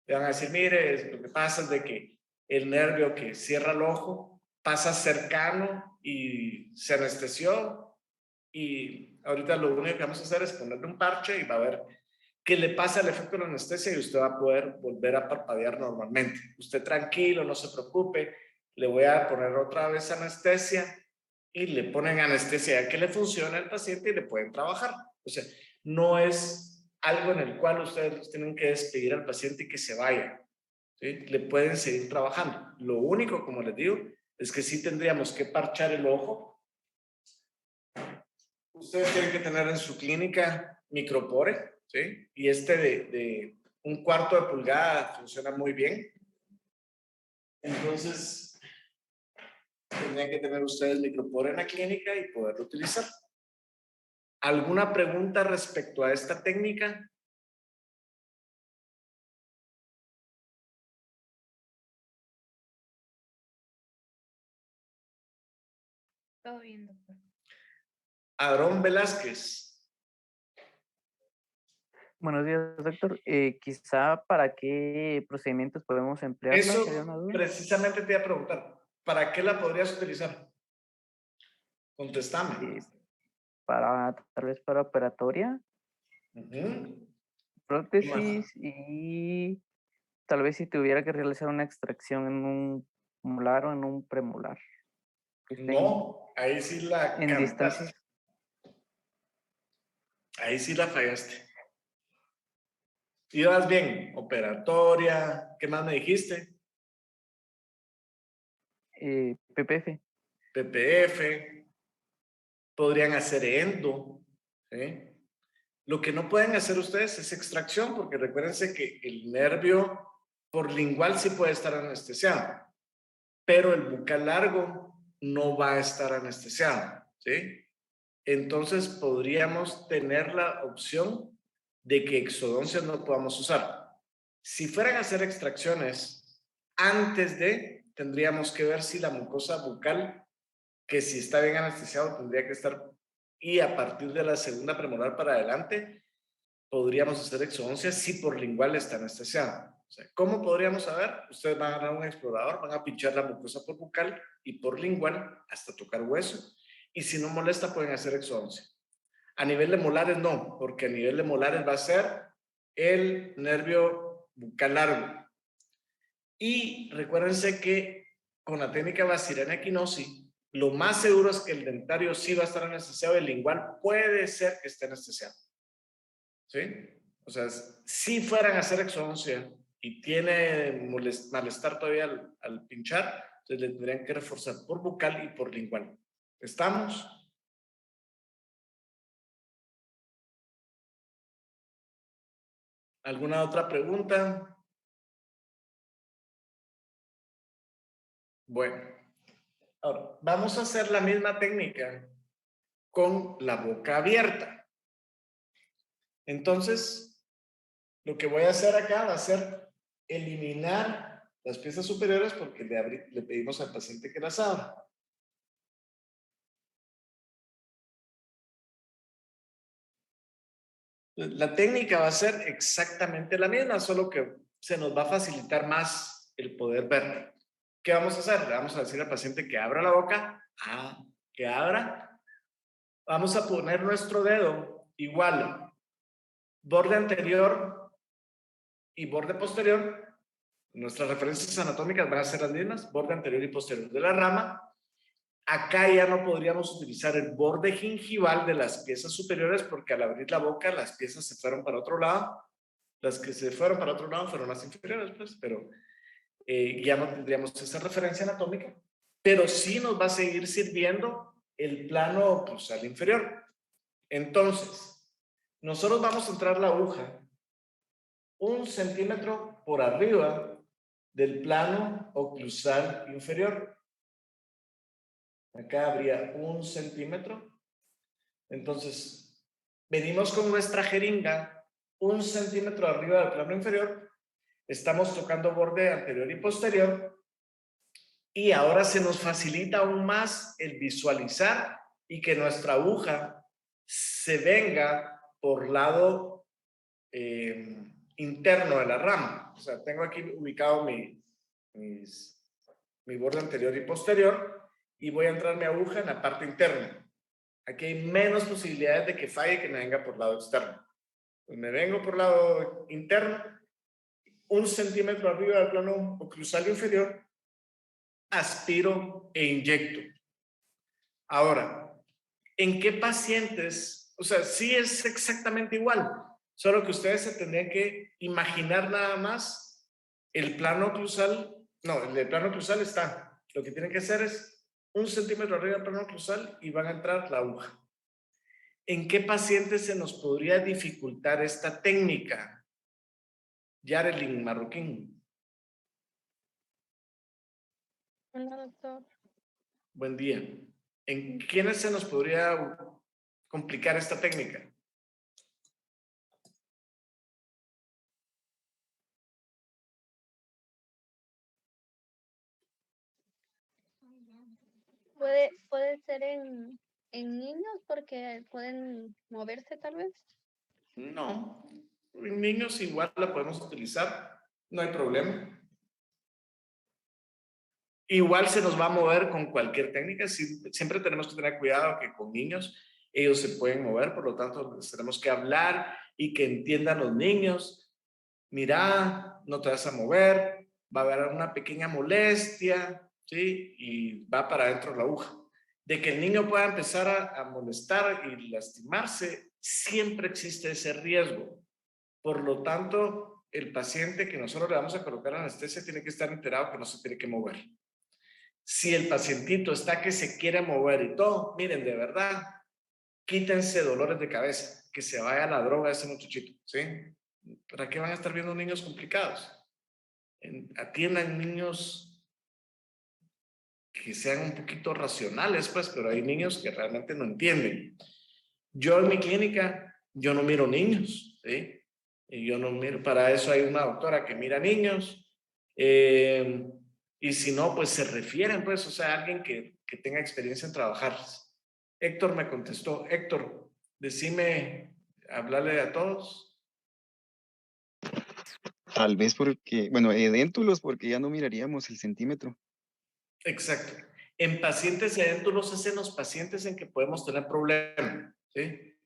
Le van a decir, mire, lo que pasa es de que el nervio que cierra el ojo pasa cercano y se anestesió y ahorita lo único que vamos a hacer es ponerle un parche y va a ver qué le pasa el efecto de la anestesia y usted va a poder volver a parpadear normalmente. Usted tranquilo, no se preocupe, le voy a poner otra vez anestesia y le ponen anestesia ya que le funciona al paciente y le pueden trabajar. O sea, no es algo en el cual ustedes tienen que despedir al paciente y que se vaya. ¿Sí? Le pueden seguir trabajando. Lo único, como les digo, es que sí tendríamos que parchar el ojo. Ustedes tienen que tener en su clínica micropore, ¿sí? Y este de 1/4 de pulgada funciona muy bien. Entonces, tendrían que tener ustedes micropore en la clínica y poderlo utilizar. ¿Alguna pregunta respecto a esta técnica? Todo bien, doctor. Aarón Velázquez. Buenos días, doctor. Quizá para qué procedimientos podemos emplearla, Eso sería una duda. precisamente te iba a preguntar. ¿Para qué la podrías utilizar? Contestame. Para, tal vez para operatoria, Ujú. ¿Qué más? prótesis y tal vez si tuviera que realizar una extracción en un molar o en un premolar. que estén No, ahí sí la en cantaste. distancia. Ahí sí la fallaste. Ibas bien, operatoria, ¿qué más me dijiste? PPF. PPF, podrían hacer endo, ¿sí? Lo que no pueden hacer ustedes es extracción, porque recuérdense que el nervio porlingual sí puede estar anestesiado, pero el bucal largo no va a estar anestesiado, ¿sí? Entonces podríamos tener la opción de que exodoncias no podamos usar. Si fueran a hacer extracciones antes de, tendríamos que ver si la mucosa bucal, que si está bien anestesiado, tendría que estar, y a partir de la segunda premolar para adelante, podríamos hacer exodoncias si por lingual está anestesiado. O sea, ¿cómo podríamos saber? Ustedes van a agarrar un explorador, van a pinchar la mucosa por bucal y por lingual hasta tocar hueso. Y si no molesta, pueden hacer exodoncia. A nivel de molares, no, porque a nivel de molares va a ser el nervio bucal largo. Y recuérdense que con la técnica Basiliana equinosis, lo más seguro es que el dentario sí va a estar anestesiado, el lingual puede ser que esté anestesiado. ¿Sí? O sea, si fueran a hacer exodoncia y tiene malestar todavía al pinchar, entonces le tendrían que reforzar por bucal y por lingual. ¿Estamos? ¿Alguna otra pregunta? Bueno, ahora vamos a hacer la misma técnica con la boca abierta. Entonces, lo que voy a hacer acá va a ser eliminar las piezas superiores porque le pedimos al paciente que las abra. La técnica va a ser exactamente la misma, solo que se nos va a facilitar más el poder ver. ¿Qué vamos a hacer? Le vamos a decir al paciente que abra la boca. Que abra. Vamos a poner nuestro dedo igual, borde anterior y borde posterior. Nuestras referencias anatómicas van a ser las mismas, borde anterior y posterior de la rama. Acá ya no podríamos utilizar el borde gingival de las piezas superiores porque al abrir la boca las piezas se fueron para otro lado. Las que se fueron para otro lado fueron las inferiores, pues, pero ya no tendríamos esa referencia anatómica. Pero sí nos va a seguir sirviendo el plano oclusal inferior. Entonces, nosotros vamos a entrar la aguja 1 centímetro por arriba del plano oclusal inferior. Acá habría 1 centímetro. Entonces, venimos con nuestra jeringa 1 centímetro arriba del plano inferior. Estamos tocando borde anterior y posterior. Y ahora se nos facilita aún más el visualizar y que nuestra aguja se venga por lado interno de la rama. O sea, tengo aquí ubicado mi borde anterior y posterior y voy a entrar mi aguja en la parte interna. Aquí hay menos posibilidades de que falle que me venga por lado externo. Pues me vengo por lado interno, 1 centímetro arriba del plano oclusal inferior, aspiro e inyecto. Ahora, ¿en qué pacientes? O sea, sí es exactamente igual, solo que ustedes se tendrían que imaginar nada más el plano oclusal. No, el plano oclusal está. Lo que tienen que hacer es 1 centímetro arriba del plano oclusal y van a entrar la aguja. ¿En qué pacientes se nos podría dificultar esta técnica? Yarelin Marroquín. Hola, doctor. Buen día. ¿En quiénes se nos podría complicar esta técnica? Puede ser en niños porque pueden moverse tal vez. No, en niños igual la podemos utilizar, no hay problema. Igual se nos va a mover con cualquier técnica, siempre tenemos que tener cuidado que con niños ellos se pueden mover, por lo tanto tenemos que hablar y que entiendan los niños. Mira, no te vas a mover, va a haber una pequeña molestia, ¿sí? Y va para adentro la aguja. De que el niño pueda empezar a molestar y lastimarse, siempre existe ese riesgo. Por lo tanto, el paciente que nosotros le vamos a colocar anestesia tiene que estar enterado que no se tiene que mover. Si el pacientito está que se quiere mover y todo, miren, de verdad, quítense dolores de cabeza, que se vaya la droga ese muchachito, ¿sí? ¿Para qué van a estar viendo niños complicados? Atiendan niños que sean un poquito racionales, pues, pero hay niños que realmente no entienden. Yo en mi clínica, yo no miro niños, ¿sí? Y yo no miro, para eso hay una doctora que mira niños, y si no, pues se refieren, pues, o sea, alguien que tenga experiencia en trabajar. Héctor me contestó. Héctor, decime, hablarle a todos. Tal vez porque, bueno, edéntulos porque ya no miraríamos el centímetro. Exacto. En pacientes edéntulos es en los pacientes en que podemos tener problemas, ¿sí?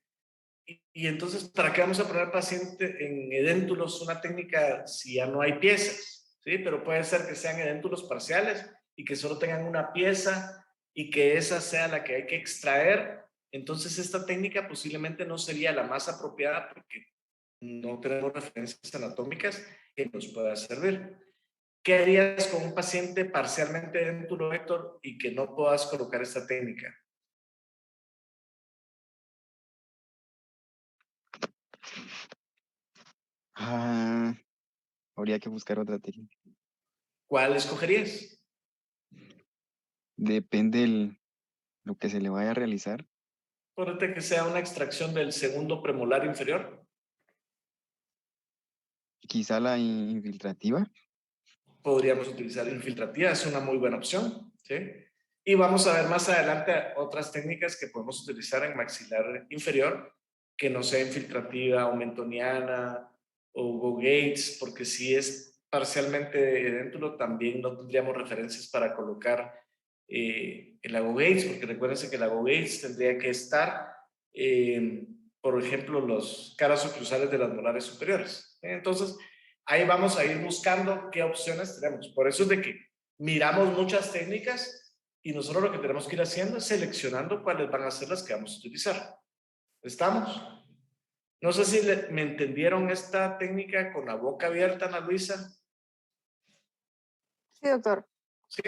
Y entonces, ¿para qué vamos a poner paciente en edéntulos una técnica si ya no hay piezas? ¿Sí? Pero puede ser que sean edéntulos parciales y que solo tengan una pieza y que esa sea la que hay que extraer. Entonces, esta técnica posiblemente no sería la más apropiada porque no tenemos referencias anatómicas que nos pueda servir. ¿Qué harías con un paciente parcialmente edéntulo, Héctor, y que no puedas colocar esta técnica? Habría que buscar otra técnica. ¿Cuál escogerías? Depende lo que se le vaya a realizar. Ponete que sea una extracción del segundo premolar inferior. Quizá la infiltrativa. Podríamos utilizar infiltrativa, es una muy buena opción, ¿sí? Y vamos a ver más adelante otras técnicas que podemos utilizar en maxilar inferior, que no sea infiltrativa o mentoniana o Go Gates, porque si es parcialmente edéntulo, también no tendríamos referencias para colocar el Go Gates, porque recuérdense que el Go Gates tendría que estar, por ejemplo, los caras oclusales de las molares superiores. Entonces, ahí vamos a ir buscando qué opciones tenemos. Por eso es de que miramos muchas técnicas y nosotros lo que tenemos que ir haciendo es seleccionando cuáles van a ser las que vamos a utilizar. ¿Estamos? No sé si me entendieron esta técnica con la boca abierta, Ana Luisa. Sí, doctor. ¿Sí?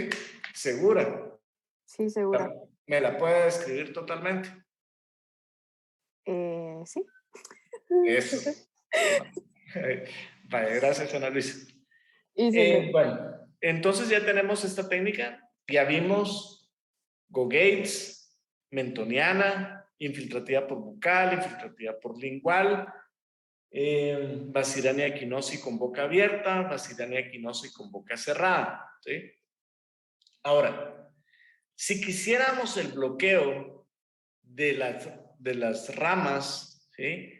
¿Segura? Sí, segura. ¿Me la puede describir totalmente? Sí. Eso. Vale, gracias, Ana Luisa. Bueno, entonces ya tenemos esta técnica. Ya vimos Go Gates, mentoniana, infiltrativa por bucal, infiltrativa por lingual, Basirania equinosi con boca abierta, Basirania equinosi con boca cerrada, ¿sí? Ahora, si quisiéramos el bloqueo de las ramas, ¿sí?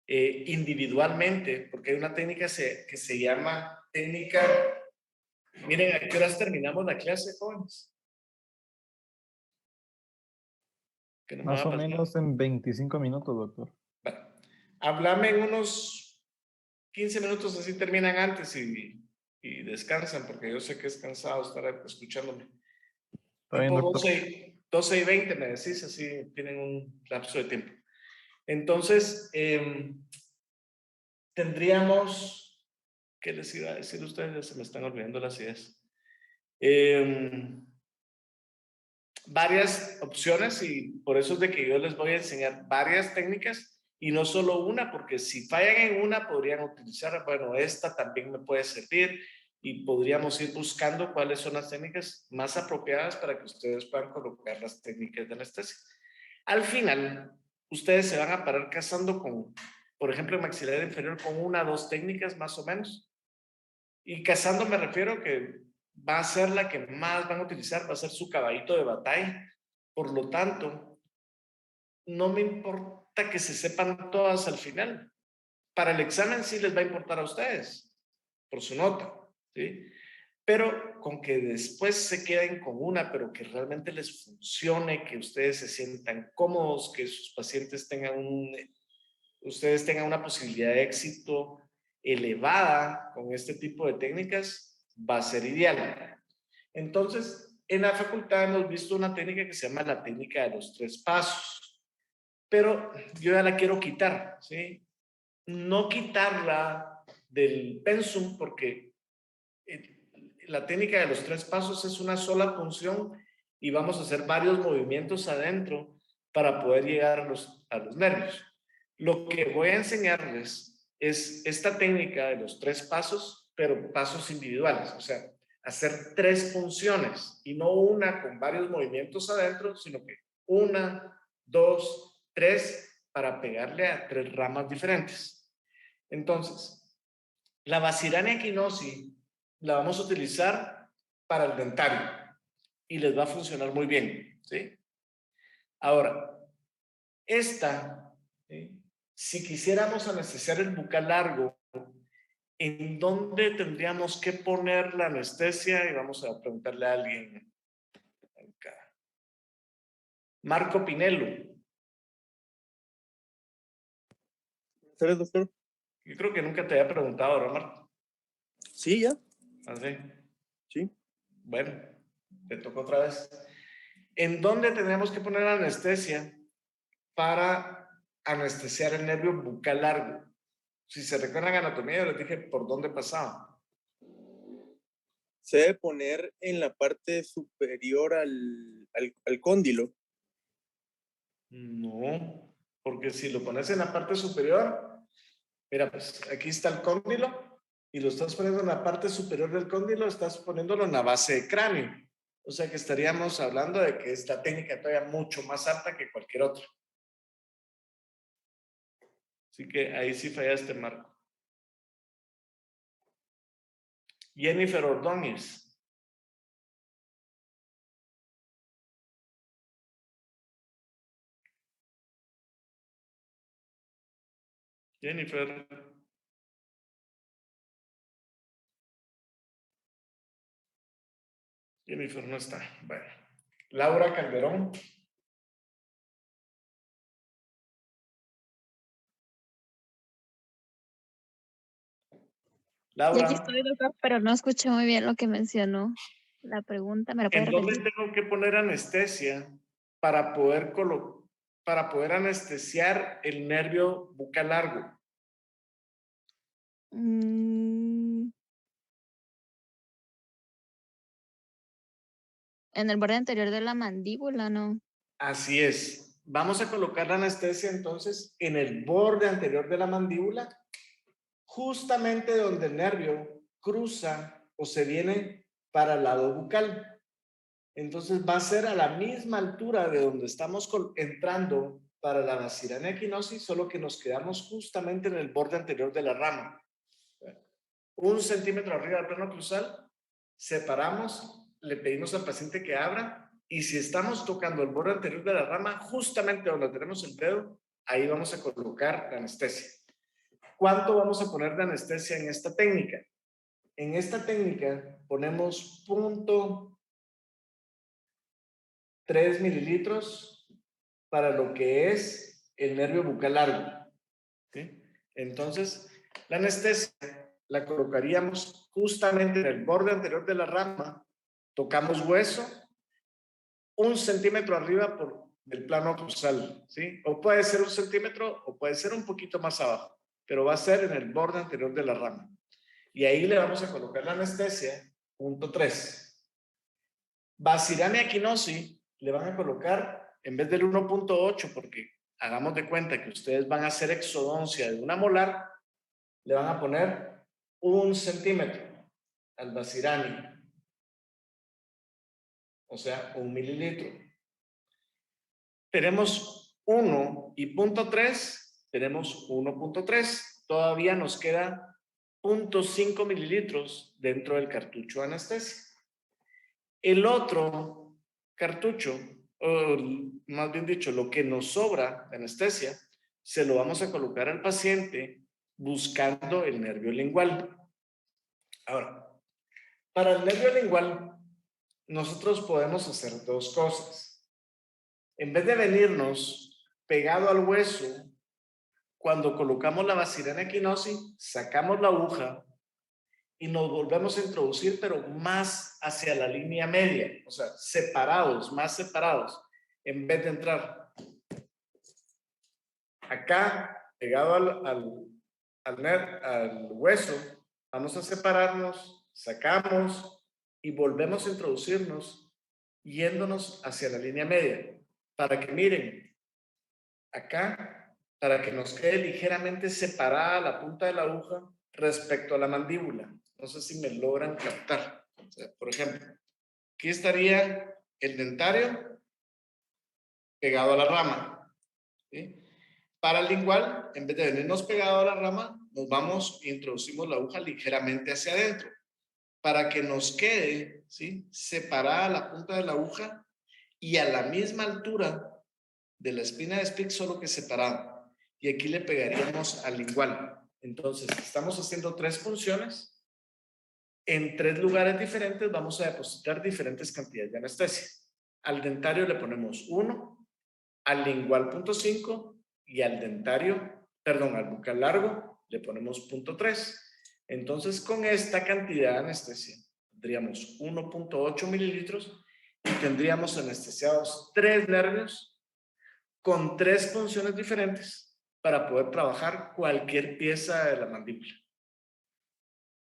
Individualmente, porque hay una técnica que se llama técnica. Miren, ¿a qué horas terminamos la clase, jóvenes? Más o menos en 25 minutos, doctor. Bueno, háblame en unos 15 minutos, así terminan antes y descansan, porque yo sé que es cansado estar escuchándome. Tipo 12 y 20 me decís, así tienen un lapso de tiempo. Entonces, tendríamos, ¿qué les iba a decir a ustedes? Ya se me están olvidando las ideas. Varias opciones y por eso es de que yo les voy a enseñar varias técnicas y no solo una, porque si fallan en una podrían utilizar, bueno, esta también me puede servir y podríamos ir buscando cuáles son las técnicas más apropiadas para que ustedes puedan colocar las técnicas de anestesia. Al final, ustedes se van a parar casando con, por ejemplo, en maxilar inferior con 1 o 2 técnicas más o menos. Y casando me refiero que va a ser la que más van a utilizar, va a ser su caballito de batalla. Por lo tanto, no me importa que se sepan todas al final. Para el examen sí les va a importar a ustedes, por su nota, ¿sí? Pero con que después se queden con una, pero que realmente les funcione, que ustedes se sientan cómodos, que sus pacientes ustedes tengan una posibilidad de éxito elevada con este tipo de técnicas, va a ser ideal. Entonces, en la facultad hemos visto una técnica que se llama la técnica de los 3 pasos, pero yo ya la quiero quitar, ¿sí? No quitarla del pensum porque la técnica de los 3 pasos es una sola función y vamos a hacer varios movimientos adentro para poder llegar a los nervios. Lo que voy a enseñarles es esta técnica de los 3 pasos, pero pasos individuales, o sea, hacer 3 funciones y no una con varios movimientos adentro, sino que 1, 2, 3 para pegarle a 3 ramas diferentes. Entonces, la Basirania equinosi la vamos a utilizar para el dentario y les va a funcionar muy bien, ¿sí? Ahora, esta, ¿sí? Si quisiéramos anestesiar el bucal largo, ¿en dónde tendríamos que poner la anestesia? Y vamos a preguntarle a alguien acá. Marco Pinello. ¿Sabes, doctor? Yo creo que nunca te había preguntado, ¿verdad, Marco? Sí, ya. ¿Así? Sí. Bueno, te toca otra vez. ¿En dónde tendríamos que poner la anestesia para anestesiar el nervio bucal largo? Si se recuerdan anatomía, yo les dije por dónde pasaba. Se debe poner en la parte superior al cóndilo. No, porque si lo pones en la parte superior, mira, pues aquí está el cóndilo y lo estás poniendo en la parte superior del cóndilo, estás poniéndolo en la base de cráneo. O sea que estaríamos hablando de que esta técnica todavía mucho más alta que cualquier otra. Así que ahí sí fallaste, Marco. Jennifer Ordóñez. Jennifer. Jennifer no está. Bueno. Laura Calderón. Laura. Y aquí estoy, doctor, pero no escuché muy bien lo que mencionó. La pregunta, ¿me la puede ¿En dónde repetir? tengo que poner anestesia para poder anestesiar el nervio bucal largo? En el borde anterior de la mandíbula, ¿no? Así es. Vamos a colocar la anestesia entonces en el borde anterior de la mandíbula, justamente donde el nervio cruza o se viene para el lado bucal. Entonces va a ser a la misma altura de donde estamos entrando para la Basirania equinosi, solo que nos quedamos justamente en el borde anterior de la rama. 1 centímetro arriba del plano cruzal, separamos, le pedimos al paciente que abra y si estamos tocando el borde anterior de la rama, justamente donde tenemos el dedo, ahí vamos a colocar la anestesia. ¿Cuánto vamos a poner de anestesia en esta técnica? En esta técnica ponemos 0.3 mililitros para lo que es el nervio bucal largo. ¿Sí? Entonces, la anestesia la colocaríamos justamente en el borde anterior de la rama, tocamos hueso, 1 centímetro arriba del plano cruzal, ¿sí? O puede ser 1 centímetro o puede ser un poquito más abajo, pero va a ser en el borde anterior de la rama. Y ahí le vamos a colocar la anestesia, 0.3. Basirania equinosi le van a colocar, en vez del 1.8, porque hagamos de cuenta que ustedes van a hacer exodoncia de una molar, le van a poner 1 centímetro al Basirania. O sea, 1 mililitro. Tenemos 1 y 0.3, tenemos 1.3. Todavía nos queda 0.5 mililitros dentro del cartucho de anestesia. El otro cartucho, o más bien dicho, lo que nos sobra de anestesia, se lo vamos a colocar al paciente buscando el nervio lingual. Ahora, para el nervio lingual, nosotros podemos hacer dos cosas. En vez de venirnos pegado al hueso, cuando colocamos la Basirana equinosis, sacamos la aguja y nos volvemos a introducir, pero más hacia la línea media, o sea, separados, más separados, en vez de entrar acá, pegado al hueso, vamos a separarnos, sacamos y volvemos a introducirnos, yéndonos hacia la línea media, para que miren, acá, para que nos quede ligeramente separada la punta de la aguja respecto a la mandíbula. No sé si me logran captar. O sea, por ejemplo, aquí estaría el dentario pegado a la rama, ¿sí? Para el lingual, en vez de venirnos pegado a la rama, nos vamos e introducimos la aguja ligeramente hacia adentro, para que nos quede, ¿sí?, separada la punta de la aguja y a la misma altura de la espina de Spix, solo que separado. Y aquí le pegaríamos al lingual. Entonces, estamos haciendo 3 funciones. En 3 lugares diferentes vamos a depositar diferentes cantidades de anestesia. Al dentario le ponemos 1, al lingual 0.5 y al dentario, perdón, al bucal largo le ponemos 0.3. Entonces, con esta cantidad de anestesia tendríamos 1.8 mililitros y tendríamos anestesiados 3 nervios con 3 funciones diferentes para poder trabajar cualquier pieza de la mandíbula.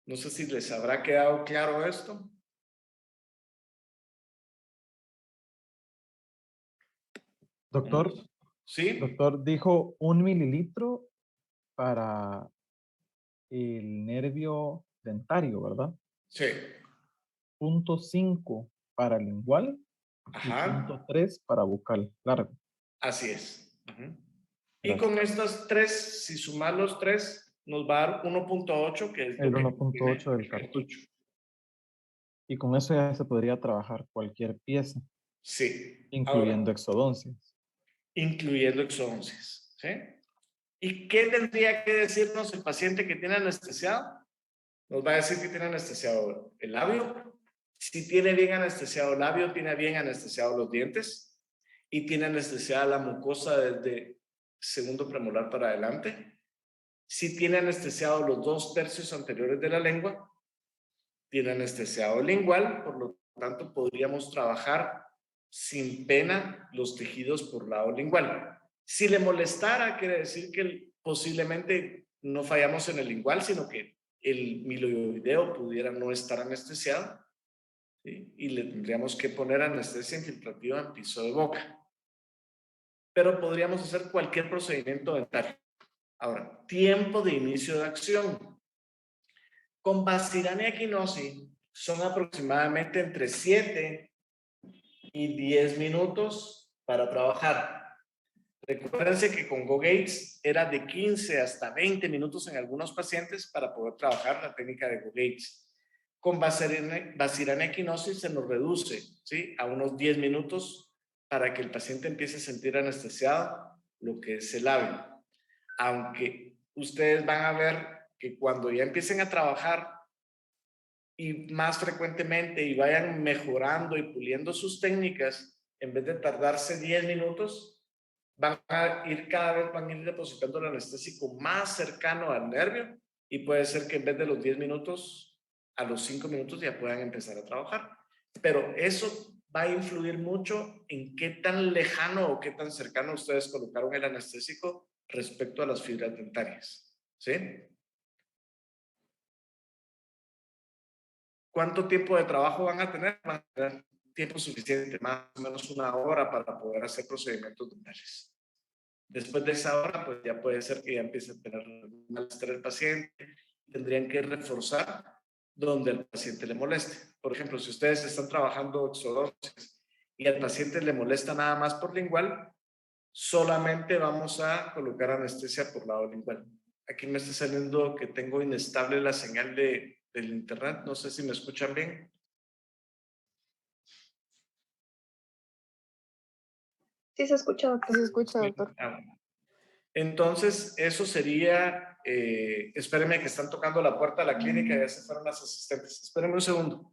No sé si les habrá quedado claro esto. Doctor, ¿sí? Doctor, dijo 1 mililitro para el nervio dentario, ¿verdad? Sí. 0.5 para lingual. Ajá. Y 0.3 para bucal largo. Así es. Uh-huh. Y Gracias. con estas 3, si sumar los 3, nos va a dar 1.8, que es el lo que 1.8 del cartucho. Y con eso ya se podría trabajar cualquier pieza. Sí. Incluyendo Ahora, exodoncias. incluyendo exodoncias. ¿Sí? ¿Y qué tendría que decirnos el paciente que tiene anestesiado? Nos va a decir que tiene anestesiado el labio. Si tiene bien anestesiado el labio, tiene bien anestesiado los dientes y tiene anestesiada la mucosa desde segundo premolar para adelante. Si tiene anestesiado los 2 tercios anteriores de la lengua, tiene anestesiado el lingual, por lo tanto podríamos trabajar sin pena los tejidos por lado lingual. Si le molestara, quiere decir que posiblemente no fallamos en el lingual, sino que el miloideo pudiera no estar anestesiado, ¿sí? Y le tendríamos que poner anestesia infiltrativa en piso de boca. Pero podríamos hacer cualquier procedimiento dentario. Ahora, tiempo de inicio de acción. Con Basirana equinosis son aproximadamente entre 7 y 10 minutos para trabajar. Recuérdense que con Go Gates era de 15 hasta 20 minutos en algunos pacientes para poder trabajar la técnica de Go Gates. Con Basirana equinosis se nos reduce, ¿sí?, a unos 10 minutos para que el paciente empiece a sentir anestesiado lo que es el labio. Aunque ustedes van a ver que cuando ya empiecen a trabajar y más frecuentemente y vayan mejorando y puliendo sus técnicas, en vez de tardarse 10 minutos, van a ir depositando el anestésico más cercano al nervio y puede ser que en vez de los 10 minutos, a los 5 minutos ya puedan empezar a trabajar. Pero eso va a influir mucho en qué tan lejano o qué tan cercano ustedes colocaron el anestésico respecto a las fibras dentarias. ¿Sí? ¿Cuánto tiempo de trabajo van a tener? Van a tener tiempo suficiente, más o menos 1 hora para poder hacer procedimientos dentales. Después de esa hora, pues ya puede ser que ya empiece a tener malestar el paciente. Tendrían que reforzar donde el paciente le moleste. Por ejemplo, si ustedes están trabajando exodoncias y al paciente le molesta nada más por lingual, solamente vamos a colocar anestesia por lado lingual. Aquí me está saliendo que tengo inestable la señal del internet. No sé si me escuchan bien. Sí se escucha, doctor. Se escucha, doctor. Ah, bueno. Entonces, eso sería, espérenme que están tocando la puerta de la clínica, ya se fueron las asistentes. Espérenme un segundo.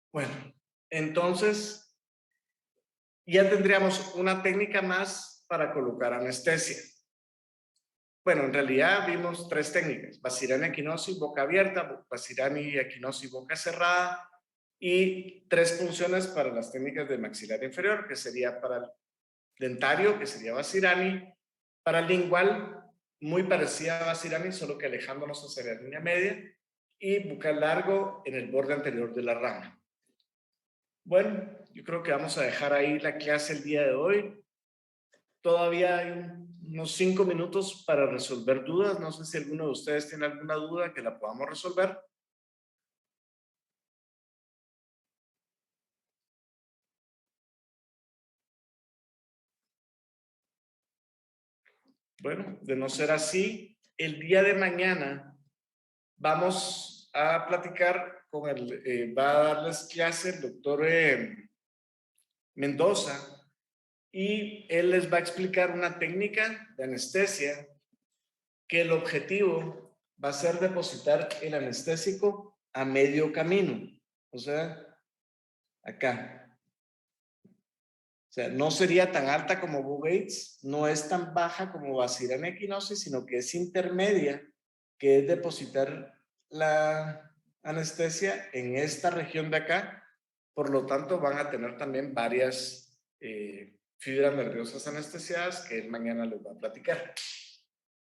Bueno, entonces ya tendríamos una técnica más para colocar anestesia. Bueno, en realidad vimos 3 técnicas: Basirani equinosis boca abierta, Basirani equinosis boca cerrada, y 3 funciones para las técnicas de maxilar inferior, que sería para el dentario, que sería Basirani, para el lingual, muy parecida a Basirani, solo que alejándonos hacia la línea media, y bucal largo en el borde anterior de la rama. Bueno, yo creo que vamos a dejar ahí la clase el día de hoy. Todavía hay unos 5 minutos para resolver dudas. No sé si alguno de ustedes tiene alguna duda que la podamos resolver. Bueno, de no ser así, el día de mañana vamos a platicar con va a darles clase el doctor Mendoza, y él les va a explicar una técnica de anestesia que el objetivo va a ser depositar el anestésico a medio camino, o sea, acá. O sea, no sería tan alta como Bo Gates, no es tan baja como Basirani equinosis, sino que es intermedia, que es depositar la anestesia en esta región de acá. Por lo tanto, van a tener también varias fibras nerviosas anestesiadas que él mañana les va a platicar.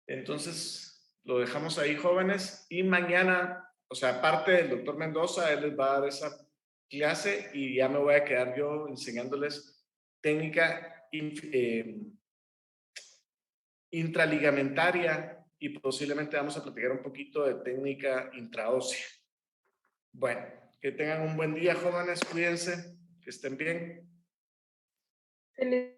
Entonces, lo dejamos ahí, jóvenes, y mañana, o sea, aparte del doctor Mendoza, él les va a dar esa clase y ya me voy a quedar yo enseñándoles técnica intraligamentaria, y posiblemente vamos a platicar un poquito de técnica intraósea. Bueno, que tengan un buen día, jóvenes, cuídense, que estén bien. Feliz